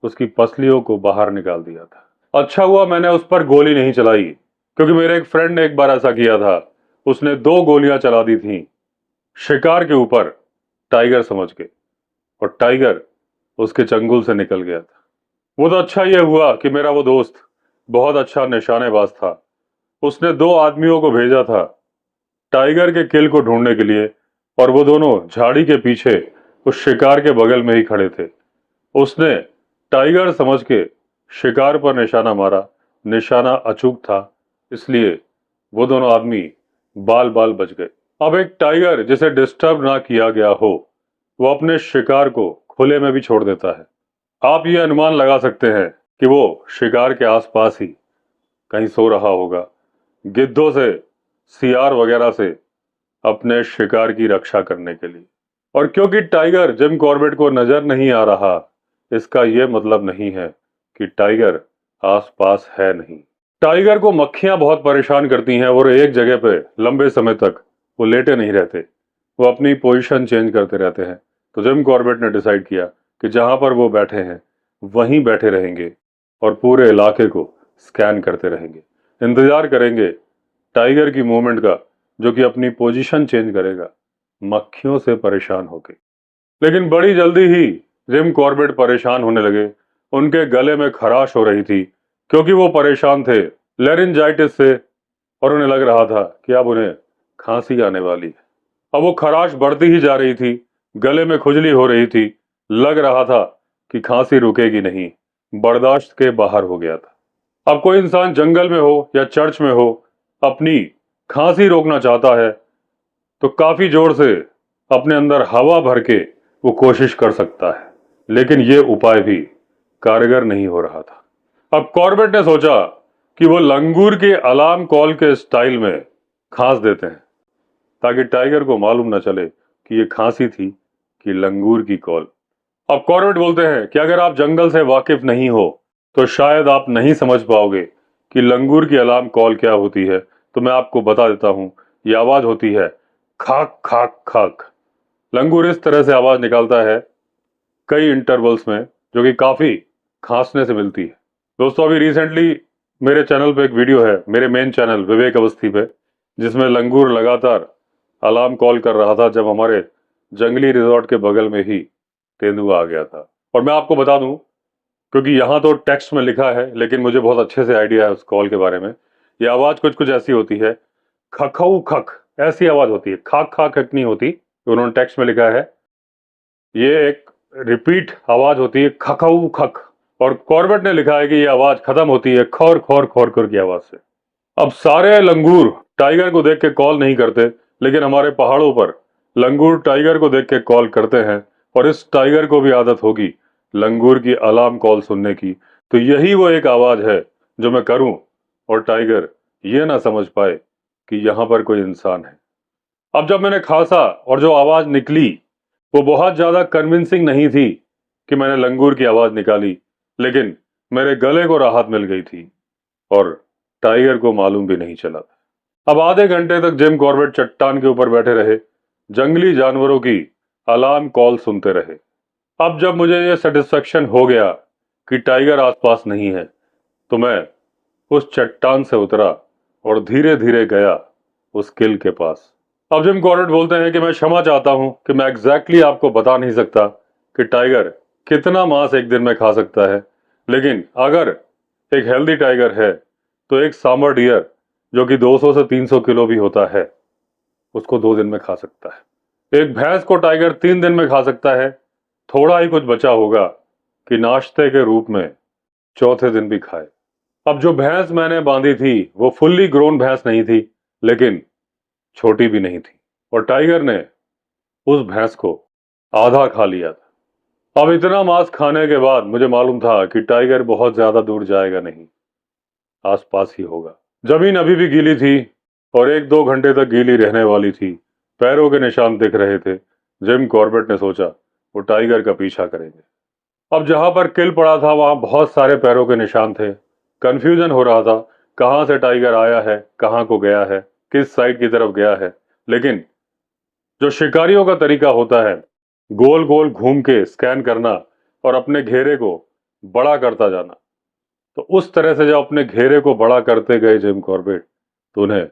उसकी पसलियों को बाहर निकाल दिया था। अच्छा हुआ मैंने उस पर गोली नहीं चलाई, क्योंकि मेरे एक फ्रेंड ने एक बार ऐसा किया था। उसने 2 गोलियां चला दी थी शिकार के ऊपर, टाइगर समझ के, और टाइगर उसके चंगुल से निकल गया था। वो तो अच्छा ये हुआ कि मेरा वो दोस्त बहुत अच्छा निशानेबाज था। उसने 2 आदमियों को भेजा था टाइगर के किल को ढूंढने के लिए, और वो दोनों झाड़ी के पीछे उस शिकार के बगल में ही खड़े थे। उसने टाइगर समझ के शिकार पर निशाना मारा। निशाना अचूक था, इसलिए वो दोनों आदमी बाल बाल बच गए। अब एक टाइगर जिसे डिस्टर्ब ना किया गया हो, वो अपने शिकार को खुले में भी छोड़ देता है। आप ये अनुमान लगा सकते हैं कि वो शिकार के आसपास ही कहीं सो रहा होगा, गिद्धों से, सियार वगैरह से अपने शिकार की रक्षा करने के लिए। और क्योंकि टाइगर जिम कॉर्बेट को नजर नहीं आ रहा, इसका यह मतलब नहीं है कि टाइगर आसपास है नहीं। टाइगर को मक्खियां बहुत परेशान करती हैं और एक जगह पे लंबे समय तक वो लेटे नहीं रहते, वो अपनी पोजीशन चेंज करते रहते हैं। तो जिम कॉर्बेट ने डिसाइड किया कि जहां पर वो बैठे हैं वहीं बैठे रहेंगे और पूरे इलाके को स्कैन करते रहेंगे, इंतजार करेंगे टाइगर की मूवमेंट का, जो कि अपनी पोजीशन चेंज करेगा मक्खियों से परेशान होकर। लेकिन बड़ी जल्दी ही जिम कॉर्बेट परेशान होने लगे। उनके गले में खराश हो रही थी, क्योंकि वो परेशान थे लेरिंजाइटिस से, और उन्हें लग रहा था कि अब उन्हें खांसी आने वाली है। अब वो खराश बढ़ती ही जा रही थी, गले में खुजली हो रही थी, लग रहा था कि खांसी रुकेगी नहीं, बर्दाश्त के बाहर हो गया था। अब कोई इंसान जंगल में हो या चर्च में हो, अपनी खांसी रोकना चाहता है तो काफी जोर से अपने अंदर हवा भर के वो कोशिश कर सकता है, लेकिन ये उपाय भी कारगर नहीं हो रहा था। अब कॉर्बेट ने सोचा कि वो लंगूर के अलार्म कॉल के स्टाइल में खांस देते हैं, ताकि टाइगर को मालूम न चले कि ये खांसी थी कि लंगूर की कॉल। अब कॉर्बेट बोलते हैं कि अगर आप जंगल से वाकिफ नहीं हो तो शायद आप नहीं समझ पाओगे कि लंगूर की अलार्म कॉल क्या होती है। तो मैं आपको बता देता हूं, ये आवाज होती है खाक खाक खाक। लंगूर इस तरह से आवाज निकालता है कई इंटरवल्स में, जो कि काफी खांसने से मिलती है। दोस्तों, अभी रिसेंटली मेरे चैनल पे एक वीडियो है, मेरे मेन चैनल विवेक अवस्थी पे, जिसमें लंगूर लगातार अलार्म कॉल कर रहा था जब हमारे जंगली रिजॉर्ट के बगल में ही तेंदुआ आ गया था। और मैं आपको बता दूं, क्योंकि यहाँ तो टेक्स्ट में लिखा है, लेकिन मुझे बहुत अच्छे से आइडिया है उस कॉल के बारे में। ये आवाज कुछ कुछ ऐसी होती है, खखऊ खख ऐसी आवाज होती है, खाक खाक नहीं होती। उन्होंने टेक्स्ट में लिखा है, ये एक रिपीट आवाज होती है, खखऊ खख। और कॉर्बेट ने लिखा है कि ये आवाज खत्म होती है खौर खौर खौर खौर की आवाज से। अब सारे लंगूर टाइगर को देख के कॉल नहीं करते, लेकिन हमारे पहाड़ों पर लंगूर टाइगर को देख के कॉल करते हैं, और इस टाइगर को भी आदत होगी लंगूर की अलार्म कॉल सुनने की। तो यही वो एक आवाज है जो मैं करूं और टाइगर ये ना समझ पाए कि यहां पर कोई इंसान है। अब जब मैंने खांसा और जो आवाज निकली वो बहुत ज्यादा कन्विंसिंग नहीं थी कि मैंने लंगूर की आवाज निकाली, लेकिन मेरे गले को राहत मिल गई थी और टाइगर को मालूम भी नहीं चला था। अब आधे घंटे तक जिम कॉर्बेट चट्टान के ऊपर बैठे रहे, जंगली जानवरों की अलार्म कॉल सुनते रहे। अब जब मुझे यह सेटिस्फेक्शन हो गया कि टाइगर आसपास नहीं है, तो मैं उस चट्टान से उतरा और धीरे धीरे गया उस किल के पास। अब जिम कॉर्बेट बोलते हैं कि मैं क्षमा चाहता हूं कि मैं एग्जैक्टली आपको बता नहीं सकता कि टाइगर कितना मांस एक दिन में खा सकता है, लेकिन अगर एक हेल्दी टाइगर है तो एक सांबर डियर, जो कि 200 से 300 किलो भी होता है, उसको 2 दिन में खा सकता है। एक भैंस को टाइगर 3 दिन में खा सकता है। थोड़ा ही कुछ बचा होगा कि नाश्ते के रूप में चौथे दिन भी खाए। अब जो भैंस मैंने बांधी थी वो फुल्ली ग्रोन भैंस नहीं थी, लेकिन छोटी भी नहीं थी, और टाइगर ने उस भैंस को आधा खा लिया था। अब इतना मांस खाने के बाद मुझे मालूम था कि टाइगर बहुत ज्यादा दूर जाएगा नहीं, आसपास ही होगा। जमीन अभी भी गीली थी और 1-2 घंटे तक गीली रहने वाली थी। पैरों के निशान दिख रहे थे। जिम कॉर्बेट ने सोचा वो टाइगर का पीछा करेंगे। अब जहां पर किल पड़ा था वहां बहुत सारे पैरों के निशान थे। कंफ्यूजन हो रहा था, कहां से टाइगर आया है, कहां को गया है, किस साइड की तरफ गया है। लेकिन जो शिकारियों का तरीका होता है, गोल गोल घूम के स्कैन करना और अपने घेरे को बड़ा करता जाना, तो उस तरह से जब अपने घेरे को बड़ा करते गए जिम कॉर्बेट, तो उन्हें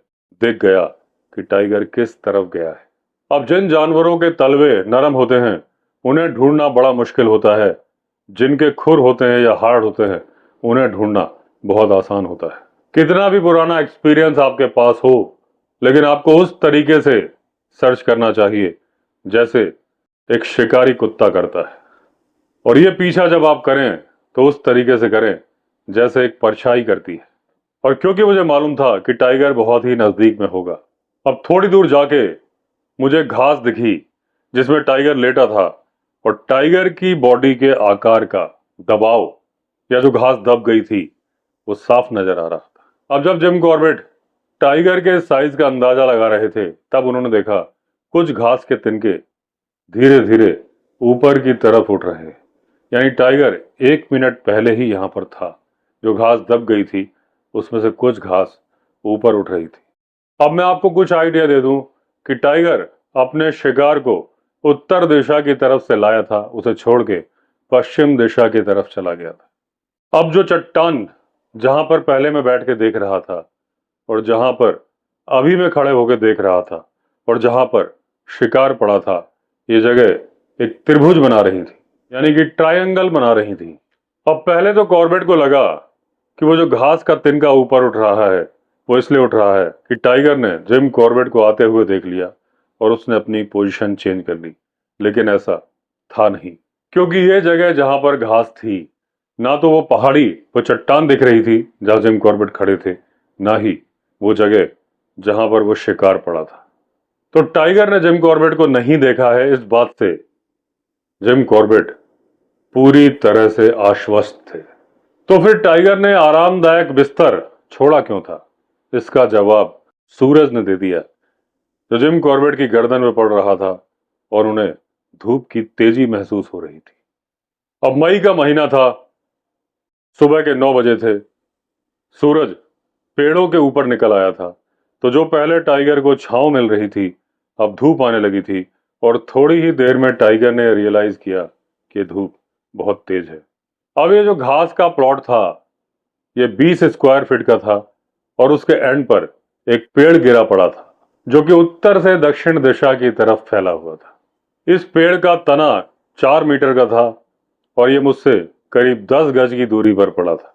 दिख गया कि टाइगर किस तरफ गया है। अब जिन जानवरों के तलवे नरम होते हैं उन्हें ढूंढना बड़ा मुश्किल होता है। जिनके खुर होते हैं या हार्ड होते हैं उन्हें ढूंढना बहुत आसान होता है। कितना भी पुराना एक्सपीरियंस आपके पास हो, लेकिन आपको उस तरीके से सर्च करना चाहिए जैसे एक शिकारी कुत्ता करता है। और ये पीछा जब आप करें तो उस तरीके से करें जैसे एक परछाई करती है। और क्योंकि मुझे मालूम था कि टाइगर बहुत ही नजदीक में होगा, अब थोड़ी दूर जाके मुझे घास दिखी जिसमें टाइगर लेटा था, और टाइगर की बॉडी के आकार का दबाव या जो घास दब गई थी वो साफ नजर आ रहा था। अब जब जिम कॉर्बेट टाइगर के साइज का अंदाजा लगा रहे थे, तब उन्होंने देखा कुछ घास के तिनके धीरे धीरे ऊपर की तरफ उठ रहे हैं। यानी टाइगर 1 मिनट पहले ही यहां पर था। जो घास दब गई थी उसमें से कुछ घास ऊपर उठ रही थी। अब मैं आपको कुछ आइडिया दे दूं कि टाइगर अपने शिकार को उत्तर दिशा की तरफ से लाया था, उसे छोड़ के पश्चिम दिशा की तरफ चला गया था। अब जो चट्टान जहां पर पहले मैं बैठ के देख रहा था और जहां पर अभी मैं खड़े होकर देख रहा था और जहां पर शिकार पड़ा था, ये जगह एक त्रिभुज बना रही थी, यानी कि ट्रायंगल बना रही थी। अब पहले तो कॉर्बेट को लगा कि वो जो घास का तिनका ऊपर उठ रहा है वो इसलिए उठ रहा है कि टाइगर ने जिम कॉर्बेट को आते हुए देख लिया और उसने अपनी पोजीशन चेंज कर ली। लेकिन ऐसा था नहीं, क्योंकि ये जगह जहां पर घास थी, ना तो वो पहाड़ी, वो चट्टान दिख रही थी जहां जिम कॉर्बेट खड़े थे, ना ही वो जगह जहां पर वो शिकार पड़ा था। तो टाइगर ने जिम कॉर्बेट को नहीं देखा है, इस बात से जिम कॉर्बेट पूरी तरह से आश्वस्त थे। तो फिर टाइगर ने आरामदायक बिस्तर छोड़ा क्यों था? इसका जवाब सूरज ने दे दिया, जो जिम कॉर्बेट की गर्दन में पड़ रहा था और उन्हें धूप की तेजी महसूस हो रही थी। अब मई का महीना था, सुबह के 9 बजे थे। सूरज पेड़ों के ऊपर निकल आया था, तो जो पहले टाइगर को छांव मिल रही थी, अब धूप आने लगी थी। और थोड़ी ही देर में टाइगर ने रियलाइज किया कि धूप बहुत तेज है। अब ये जो घास का प्लॉट था, ये 20 स्क्वायर फीट का था और उसके एंड पर एक पेड़ गिरा पड़ा था, जो कि उत्तर से दक्षिण दिशा की तरफ फैला हुआ था। इस पेड़ का तना 4 मीटर का था और ये मुझसे करीब 10 गज की दूरी पर पड़ा था।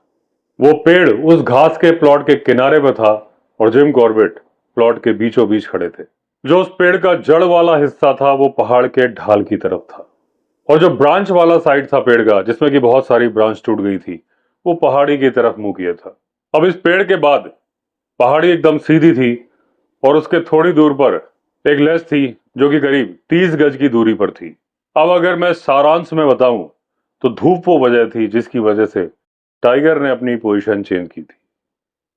वो पेड़ उस घास के प्लॉट के किनारे पर था और जिम कॉर्बेट प्लॉट के बीचों बीच खड़े थे। जो उस पेड़ का जड़ वाला हिस्सा था वो पहाड़ के ढाल की तरफ था, और जो ब्रांच वाला साइड था पेड़ का, जिसमें कि बहुत सारी ब्रांच टूट गई थी, वो पहाड़ी की तरफ मुंह किया था। अब इस पेड़ के बाद पहाड़ी एकदम सीधी थी और उसके थोड़ी दूर पर एक लेस थी जो कि करीब 30 गज की दूरी पर थी। अब अगर मैं सारांश में बताऊं तो धूप वो वजह थी जिसकी वजह से टाइगर ने अपनी पोजीशन चेंज की थी।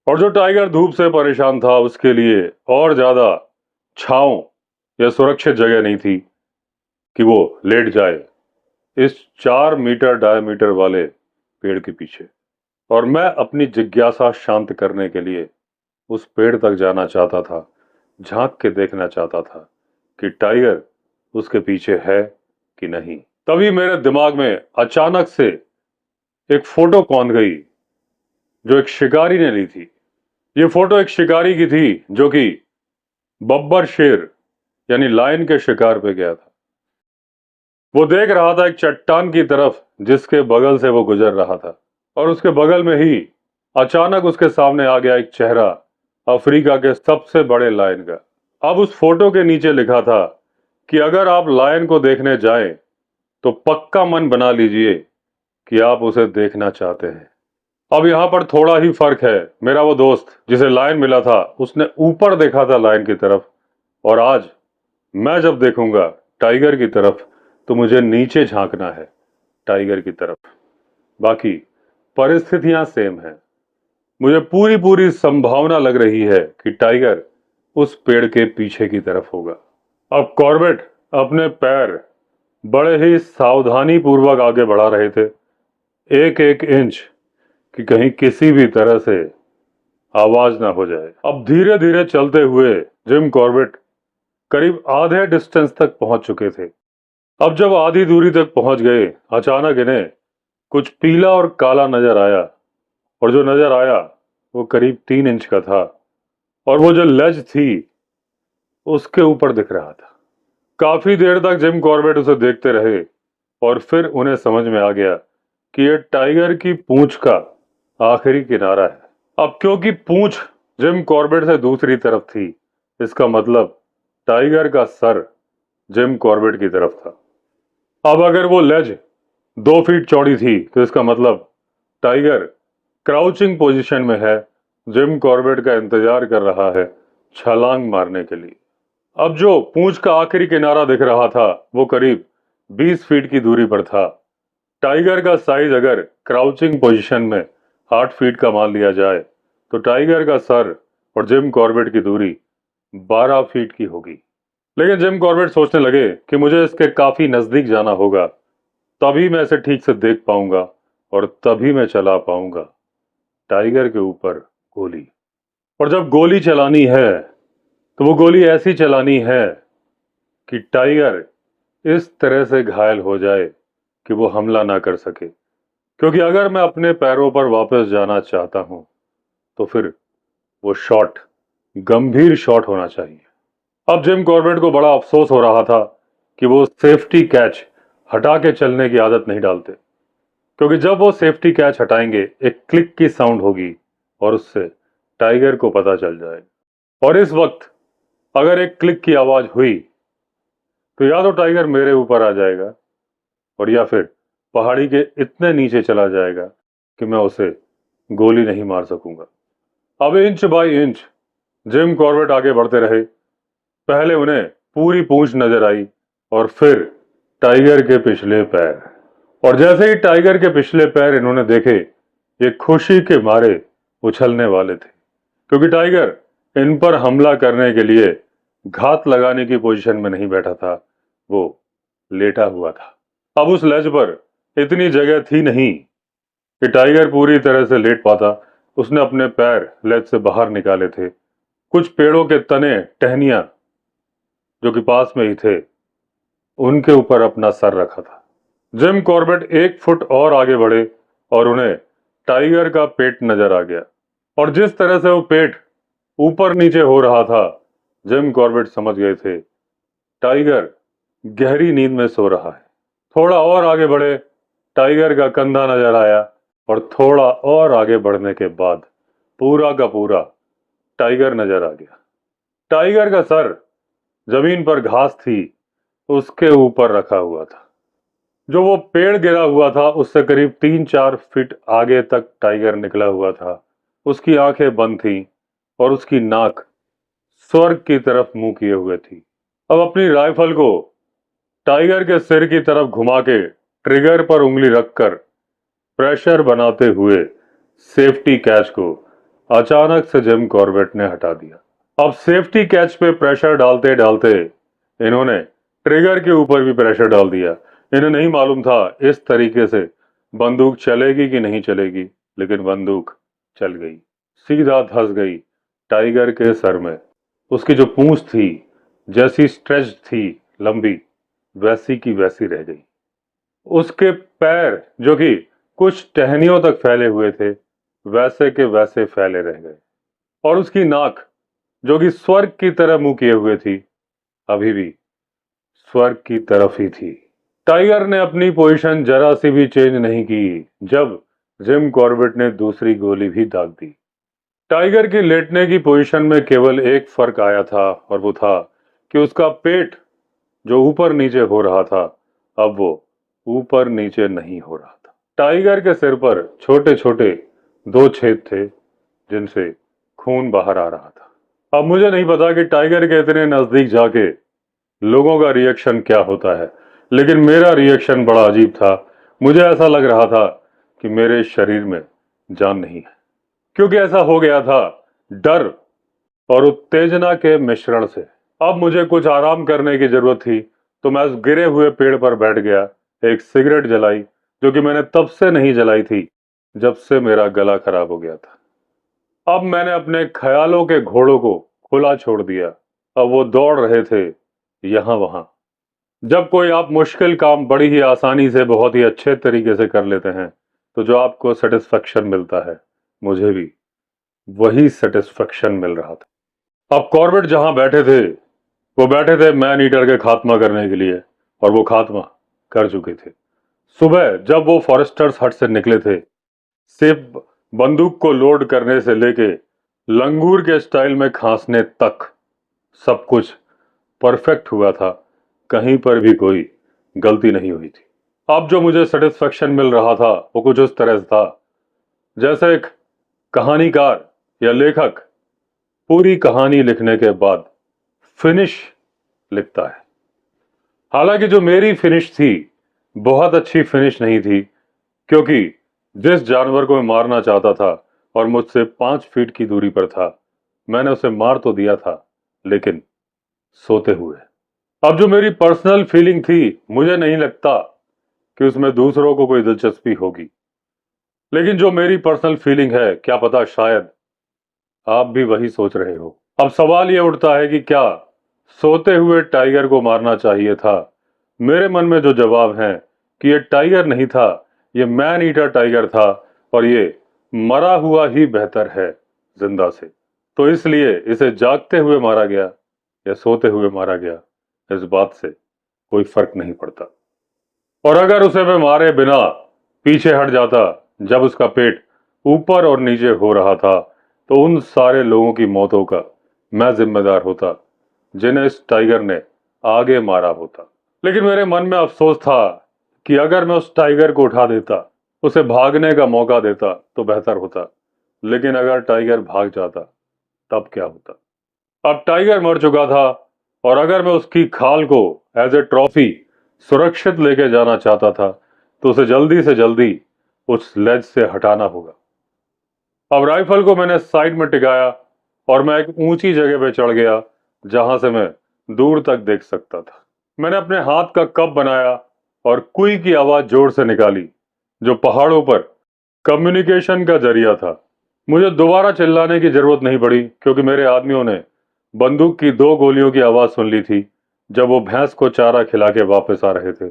और जो टाइगर धूप से परेशान था उसके लिए और ज्यादा छांव या सुरक्षित जगह नहीं थी कि वो लेट जाए इस 4 मीटर डायमीटर वाले पेड़ के पीछे। और मैं अपनी जिज्ञासा शांत करने के लिए उस पेड़ तक जाना चाहता था, झांक के देखना चाहता था कि टाइगर उसके पीछे है कि नहीं। तभी मेरे दिमाग में अचानक से एक फोटो कौंध गई जो एक शिकारी ने ली थी। ये फोटो एक शिकारी की थी जो कि बब्बर शेर यानी लायन के शिकार पे गया था। वो देख रहा था एक चट्टान की तरफ जिसके बगल से वो गुजर रहा था, और उसके बगल में ही अचानक उसके सामने आ गया एक चेहरा अफ्रीका के सबसे बड़े लायन का। अब उस फोटो के नीचे लिखा था कि अगर आप लायन को देखने जाएं तो पक्का मन बना लीजिए कि आप उसे देखना चाहते हैं। अब यहां पर थोड़ा ही फर्क है। मेरा वो दोस्त जिसे लायन मिला था उसने ऊपर देखा था लायन की तरफ, और आज मैं जब देखूंगा टाइगर की तरफ तो मुझे नीचे झांकना है टाइगर की तरफ। बाकी परिस्थितियां सेम हैं। मुझे पूरी पूरी संभावना लग रही है कि टाइगर उस पेड़ के पीछे की तरफ होगा। अब कॉर्बेट अपने पैर बड़े ही सावधानी पूर्वक आगे बढ़ा रहे थे, एक एक इंच, कि कहीं किसी भी तरह से आवाज ना हो जाए। अब धीरे धीरे चलते हुए जिम कॉर्बेट करीब आधे डिस्टेंस तक पहुंच चुके थे। अब जब आधी दूरी तक पहुंच गए, अचानक इन्हें कुछ पीला और काला नजर आया, और जो नजर आया वो करीब 3 इंच का था, और वो जो लेज थी उसके ऊपर दिख रहा था। काफी देर तक जिम कॉर्बेट उसे देखते रहे, और फिर उन्हें समझ में आ गया कि ये टाइगर की पूंछ का आखिरी किनारा है। अब क्योंकि पूंछ जिम कॉर्बेट से दूसरी तरफ थी, इसका मतलब टाइगर का सर जिम कॉर्बेट की तरफ था। अब अगर वो लेज 2 फीट चौड़ी थी, तो इसका मतलब टाइगर क्राउचिंग पोजीशन में है, जिम कॉर्बेट का इंतजार कर रहा है छलांग मारने के लिए। अब जो पूंछ का आखिरी किनारा दिख रहा था वो करीब 20 फीट की दूरी पर था। टाइगर का साइज अगर क्राउचिंग पोजीशन में 8 फीट का मान लिया जाए, तो टाइगर का सर और जिम कॉर्बेट की दूरी 12 फीट की होगी। लेकिन जिम कॉर्बेट सोचने लगे कि मुझे इसके काफी नजदीक जाना होगा, तभी मैं इसे ठीक से देख पाऊंगा और तभी मैं चला पाऊंगा टाइगर के ऊपर गोली। और जब गोली चलानी है तो वो गोली ऐसी चलानी है कि टाइगर इस तरह से घायल हो जाए कि वो हमला ना कर सके। क्योंकि अगर मैं अपने पैरों पर वापस जाना चाहता हूं, तो फिर वो शॉट गंभीर शॉट होना चाहिए। अब जिम कॉर्बेट को बड़ा अफसोस हो रहा था कि वो सेफ्टी कैच हटा के चलने की आदत नहीं डालते, क्योंकि जब वो सेफ्टी कैच हटाएंगे एक क्लिक की साउंड होगी और उससे टाइगर को पता चल जाएगा। और इस वक्त अगर एक क्लिक की आवाज हुई तो या तो टाइगर मेरे ऊपर आ जाएगा, और या फिर पहाड़ी के इतने नीचे चला जाएगा कि मैं उसे गोली नहीं मार सकूंगा। अब inch by inch Jim Corbett आगे बढ़ते रहे। पहले उन्हें पूरी पूंछ नजर आई, और फिर टाइगर के पिछले पैर। और जैसे ही टाइगर के पिछले पैर इन्होंने देखे, ये खुशी के मारे उछलने वाले थे, क्योंकि टाइगर इन पर हमला करने के लिए घात लगाने की पोजीशन में नहीं बैठा था, वो लेटा हुआ था। अब उस लेज पर इतनी जगह थी नहीं कि टाइगर पूरी तरह से लेट पाता। उसने अपने पैर लेज से बाहर निकाले थे, कुछ पेड़ों के तने टहनियां जो कि पास में ही थे उनके ऊपर अपना सर रखा था। जिम कॉर्बेट 1 फुट और आगे बढ़े और उन्हें टाइगर का पेट नजर आ गया, और जिस तरह से वो पेट ऊपर नीचे हो रहा था, जिम कॉर्बेट समझ गए थे टाइगर गहरी नींद में सो रहा है। थोड़ा और आगे बढ़े, टाइगर का कंधा नजर आया, और थोड़ा और आगे बढ़ने के बाद पूरा का पूरा टाइगर नजर आ गया। टाइगर का सर जमीन पर घास थी उसके ऊपर रखा हुआ था। जो वो पेड़ गिरा हुआ था उससे करीब 3-4 फीट आगे तक टाइगर निकला हुआ था। उसकी आंखें बंद थीं और उसकी नाक स्वर्ग की तरफ मुंह किए हुए थी। अब अपनी राइफल को टाइगर के सिर की तरफ घुमा के ट्रिगर पर उंगली रखकर प्रेशर बनाते हुए सेफ्टी कैच को अचानक से जिम कॉर्बेट ने हटा दिया। अब सेफ्टी कैच पे प्रेशर डालते डालते इन्होंने ट्रिगर के ऊपर भी प्रेशर डाल दिया। इन्हें नहीं मालूम था इस तरीके से बंदूक चलेगी कि नहीं चलेगी, लेकिन बंदूक चल गई, सीधा धंस गई टाइगर के सर में। उसकी जो पूंछ थी जैसी स्ट्रेच थी लंबी, वैसी की वैसी रह गई। उसके पैर जो कि कुछ टहनियों तक फैले हुए थे, वैसे के वैसे फैले रह गए, और उसकी नाक जो कि स्वर्ग की तरह मुंह किए हुए थी, अभी भी स्वर्ग की तरफ ही थी। टाइगर ने अपनी पोजीशन जरा सी भी चेंज नहीं की जब जिम कॉर्बेट ने दूसरी गोली भी दाग दी। टाइगर की लेटने की पोजीशन में केवल एक फर्क आया था, और वो था कि उसका पेट जो ऊपर नीचे हो रहा था, अब वो ऊपर नीचे नहीं हो रहा था। टाइगर के सिर पर छोटे छोटे 2 छेद थे जिनसे खून बाहर आ रहा था। अब मुझे नहीं पता कि टाइगर के इतने नजदीक जाके लोगों का रिएक्शन क्या होता है, लेकिन मेरा रिएक्शन बड़ा अजीब था। मुझे ऐसा लग रहा था कि मेरे शरीर में जान नहीं है, क्योंकि ऐसा हो गया था डर और उत्तेजना के मिश्रण से। अब मुझे कुछ आराम करने की जरूरत थी, तो मैं उस गिरे हुए पेड़ पर बैठ गया, एक सिगरेट जलाई, जो कि मैंने तब से नहीं जलाई थी जब से मेरा गला खराब हो गया था। अब मैंने अपने ख्यालों के घोड़ों को खुला छोड़ दिया। अब वो दौड़ रहे थे यहां वहां। जब कोई आप मुश्किल काम बड़ी ही आसानी से बहुत ही अच्छे तरीके से कर लेते हैं, तो जो आपको सेटिस्फेक्शन मिलता है, मुझे भी वही सेटिस्फेक्शन मिल रहा था। अब कॉर्बेट जहां बैठे थे, वो बैठे थे मैन ईटर के खात्मा करने के लिए, और वो खात्मा कर चुके थे। सुबह जब वो फॉरेस्टर्स हट से निकले थे, सिर्फ बंदूक को लोड करने से लेके लंगूर के स्टाइल में खांसने तक सब कुछ परफेक्ट हुआ था। कहीं पर भी कोई गलती नहीं हुई थी। अब जो मुझे सेटिस्फेक्शन मिल रहा था, वो कुछ उस तरह से था जैसे एक कहानीकार या लेखक पूरी कहानी लिखने के बाद फिनिश लिखता है। हालांकि जो मेरी फिनिश थी, बहुत अच्छी फिनिश नहीं थी, क्योंकि जिस जानवर को मैं मारना चाहता था और मुझसे 5 फीट की दूरी पर था, मैंने उसे मार तो दिया था, लेकिन सोते हुए। अब जो मेरी पर्सनल फीलिंग थी, मुझे नहीं लगता कि उसमें दूसरों को कोई दिलचस्पी होगी। लेकिन जो मेरी पर्सनल फीलिंग है, क्या पता शायद आप भी वही सोच रहे हो। अब सवाल यह उठता है कि क्या सोते हुए टाइगर को मारना चाहिए था? मेरे मन में जो जवाब है कि ये टाइगर नहीं था, ये मैन ईटर टाइगर था, और ये मरा हुआ ही बेहतर है जिंदा से। तो इसलिए इसे जागते हुए मारा गया या सोते हुए मारा गया, इस बात से कोई फर्क नहीं पड़ता। और अगर उसे मैं मारे बिना पीछे हट जाता जब उसका पेट ऊपर और नीचे हो रहा था, तो उन सारे लोगों की मौतों का मैं जिम्मेदार होता जिन्हें इस टाइगर ने आगे मारा होता। लेकिन मेरे मन में अफसोस था कि अगर मैं उस टाइगर को उठा देता, उसे भागने का मौका देता, तो बेहतर होता। लेकिन अगर टाइगर भाग जाता, तब क्या होता? अब टाइगर मर चुका था, और अगर मैं उसकी खाल को एज ए ट्रॉफी सुरक्षित लेके जाना चाहता था, तो उसे जल्दी से जल्दी उस लेज से हटाना होगा। अब राइफल को मैंने साइड में टिकाया, और मैं एक ऊंची जगह पे चढ़ गया जहां से मैं दूर तक देख सकता था। मैंने अपने हाथ का कप बनाया और कुई की आवाज जोर से निकाली, जो पहाड़ों पर कम्युनिकेशन का जरिया था। मुझे दोबारा चिल्लाने की जरूरत नहीं पड़ी, क्योंकि मेरे आदमियों ने बंदूक की 2 गोलियों की आवाज सुन ली थी जब वो भैंस को चारा खिला के वापस आ रहे थे।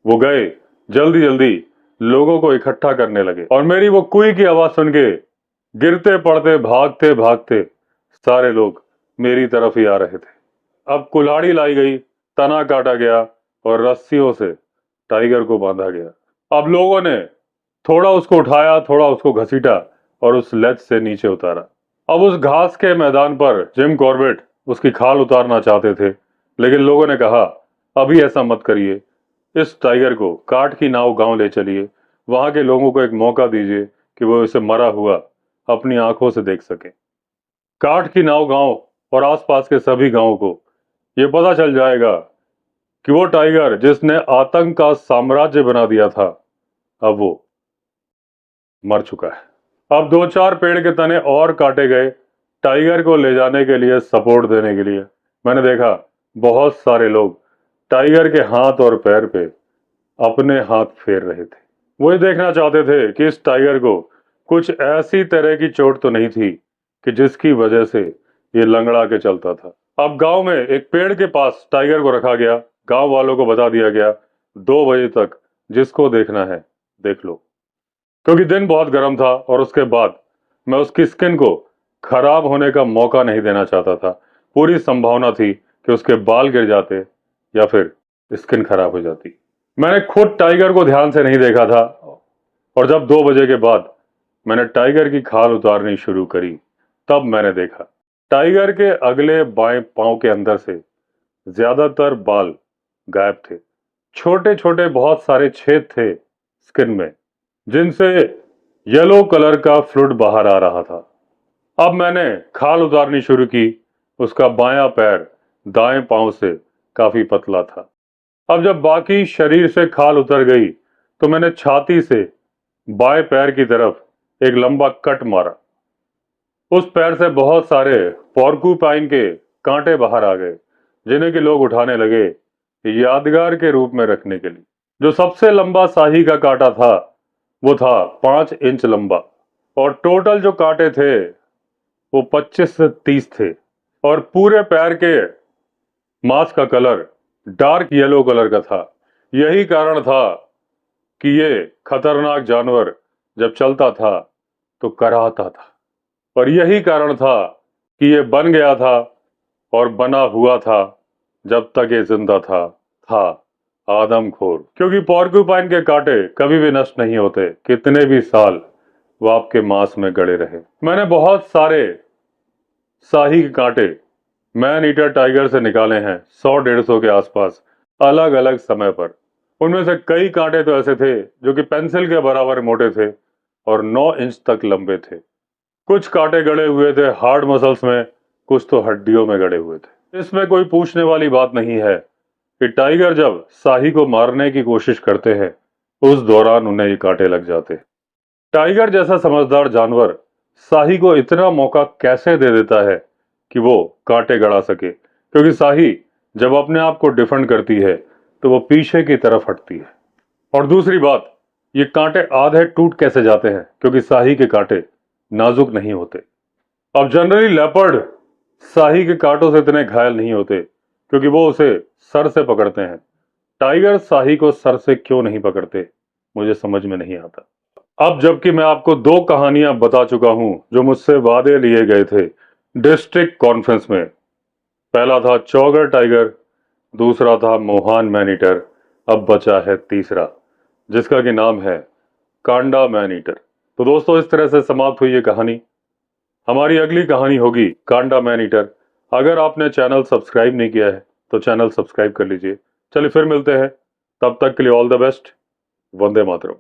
वो गए, जल्दी जल्दी लोगों को इकट्ठा करने लगे, और मेरी वो कुई की आवाज सुन के गिरते पड़ते भागते भागते सारे लोग मेरी तरफ ही आ रहे थे। अब कुल्हाड़ी लाई गई, तना काटा गया, और रस्सियों से टाइगर को बांधा गया। अब लोगों ने थोड़ा उसको उठाया, थोड़ा उसको घसीटा, और उस लेज से नीचे उतारा। अब उस घास के मैदान पर जिम कॉर्बेट उसकी खाल उतारना चाहते थे, लेकिन लोगों ने कहा, अभी ऐसा मत करिए, इस टाइगर को काठ की नाव गांव ले चलिए, वहां के लोगों को एक मौका दीजिए कि वो इसे मरा हुआ अपनी आंखों से देख सके। काठ की नाव गांव और आसपास के सभी गांवों को ये पता चल जाएगा कि वो टाइगर जिसने आतंक का साम्राज्य बना दिया था, अब वो मर चुका है। अब 2-4 पेड़ के तने और काटे गए टाइगर को ले जाने के लिए, सपोर्ट देने के लिए। मैंने देखा बहुत सारे लोग टाइगर के हाथ और पैर पे अपने हाथ फेर रहे थे। वो ये देखना चाहते थे कि इस टाइगर को कुछ ऐसी तरह की चोट तो नहीं थी कि जिसकी वजह से ये लंगड़ा के चलता था। अब गांव में एक पेड़ के पास टाइगर को रखा गया। गांव वालों को बता दिया गया, 2 बजे तक जिसको देखना है देख लो, क्योंकि दिन बहुत गर्म था, और उसके बाद मैं उसकी स्किन को खराब होने का मौका नहीं देना चाहता था। पूरी संभावना थी कि उसके बाल गिर जाते या फिर स्किन खराब हो जाती। मैंने खुद टाइगर को ध्यान से नहीं देखा था, और जब 2 बजे के बाद मैंने टाइगर की खाल उतारनी शुरू करी, तब मैंने देखा टाइगर के अगले बाएं पांव के अंदर से ज्यादातर बाल गायब थे। छोटे छोटे बहुत सारे छेद थे स्किन में, जिनसे येलो कलर का फ्लूइड बाहर आ रहा था। अब मैंने खाल उतारनी शुरू की। उसका बायां पैर दाएं पांव से काफी पतला था। अब जब बाकी शरीर से खाल उतर गई, तो मैंने छाती से बाएं पैर की तरफ एक लंबा कट मारा। उस पैर से बहुत सारे पोर्क्यूपाइन के कांटे बाहर आ गए, जिन्हें कि लोग उठाने लगे यादगार के रूप में रखने के लिए। जो सबसे लंबा शाही का कांटा था वो था 5 इंच लंबा, और टोटल जो कांटे थे वो 25 से 30 थे, और पूरे पैर के मांस का कलर डार्क येलो कलर का था। यही कारण था कि ये खतरनाक जानवर जब चलता था तो कराहता था, और यही कारण था कि ये बन गया था और बना हुआ था जब तक ये जिंदा था आदमखोर। क्योंकि पॉर्क्यूपाइन के कांटे कभी भी नष्ट नहीं होते, कितने भी साल वो आपके मांस में गड़े रहे। मैंने बहुत सारे शाही के कांटे मैन ईटर टाइगर से निकाले हैं, 100-150 के आसपास, अलग अलग समय पर। उनमें से कई कांटे तो ऐसे थे जो कि पेंसिल के बराबर मोटे थे और 9 इंच तक लंबे थे। कुछ कांटे गड़े हुए थे हार्ड मसल्स में, कुछ तो हड्डियों में गड़े हुए थे। इसमें कोई पूछने वाली बात नहीं है कि टाइगर जब शाही को मारने की कोशिश करते हैं उस दौरान उन्हें ये कांटे लग जाते। टाइगर जैसा समझदार जानवर शाही को इतना मौका कैसे दे देता है कि वो कांटे गड़ा सके? क्योंकि शाही जब अपने आप को डिफेंड करती है तो वो पीछे की तरफ हटती है। और दूसरी बात, ये कांटे आधे टूट कैसे जाते हैं? क्योंकि शाही के कांटे नाजुक नहीं होते। अब जनरली लेपर्ड शाही के कांटों से इतने घायल नहीं होते क्योंकि वो उसे सर से पकड़ते हैं। टाइगर शाही को सर से क्यों नहीं पकड़ते, मुझे समझ में नहीं आता। अब जबकि मैं आपको 2 कहानियां बता चुका हूं जो मुझसे वादे लिए गए थे डिस्ट्रिक्ट कॉन्फ्रेंस में। पहला था चौगर टाइगर, दूसरा था मोहान मैन ईटर, अब बचा है तीसरा जिसका कि नाम है कांडा मैन ईटर। तो दोस्तों, इस तरह से समाप्त हुई ये कहानी। हमारी अगली कहानी होगी कांडा मैन ईटर। अगर आपने चैनल सब्सक्राइब नहीं किया है तो चैनल सब्सक्राइब कर लीजिए। चलिए फिर मिलते हैं, तब तक के लिए all the best. Vande Mataram.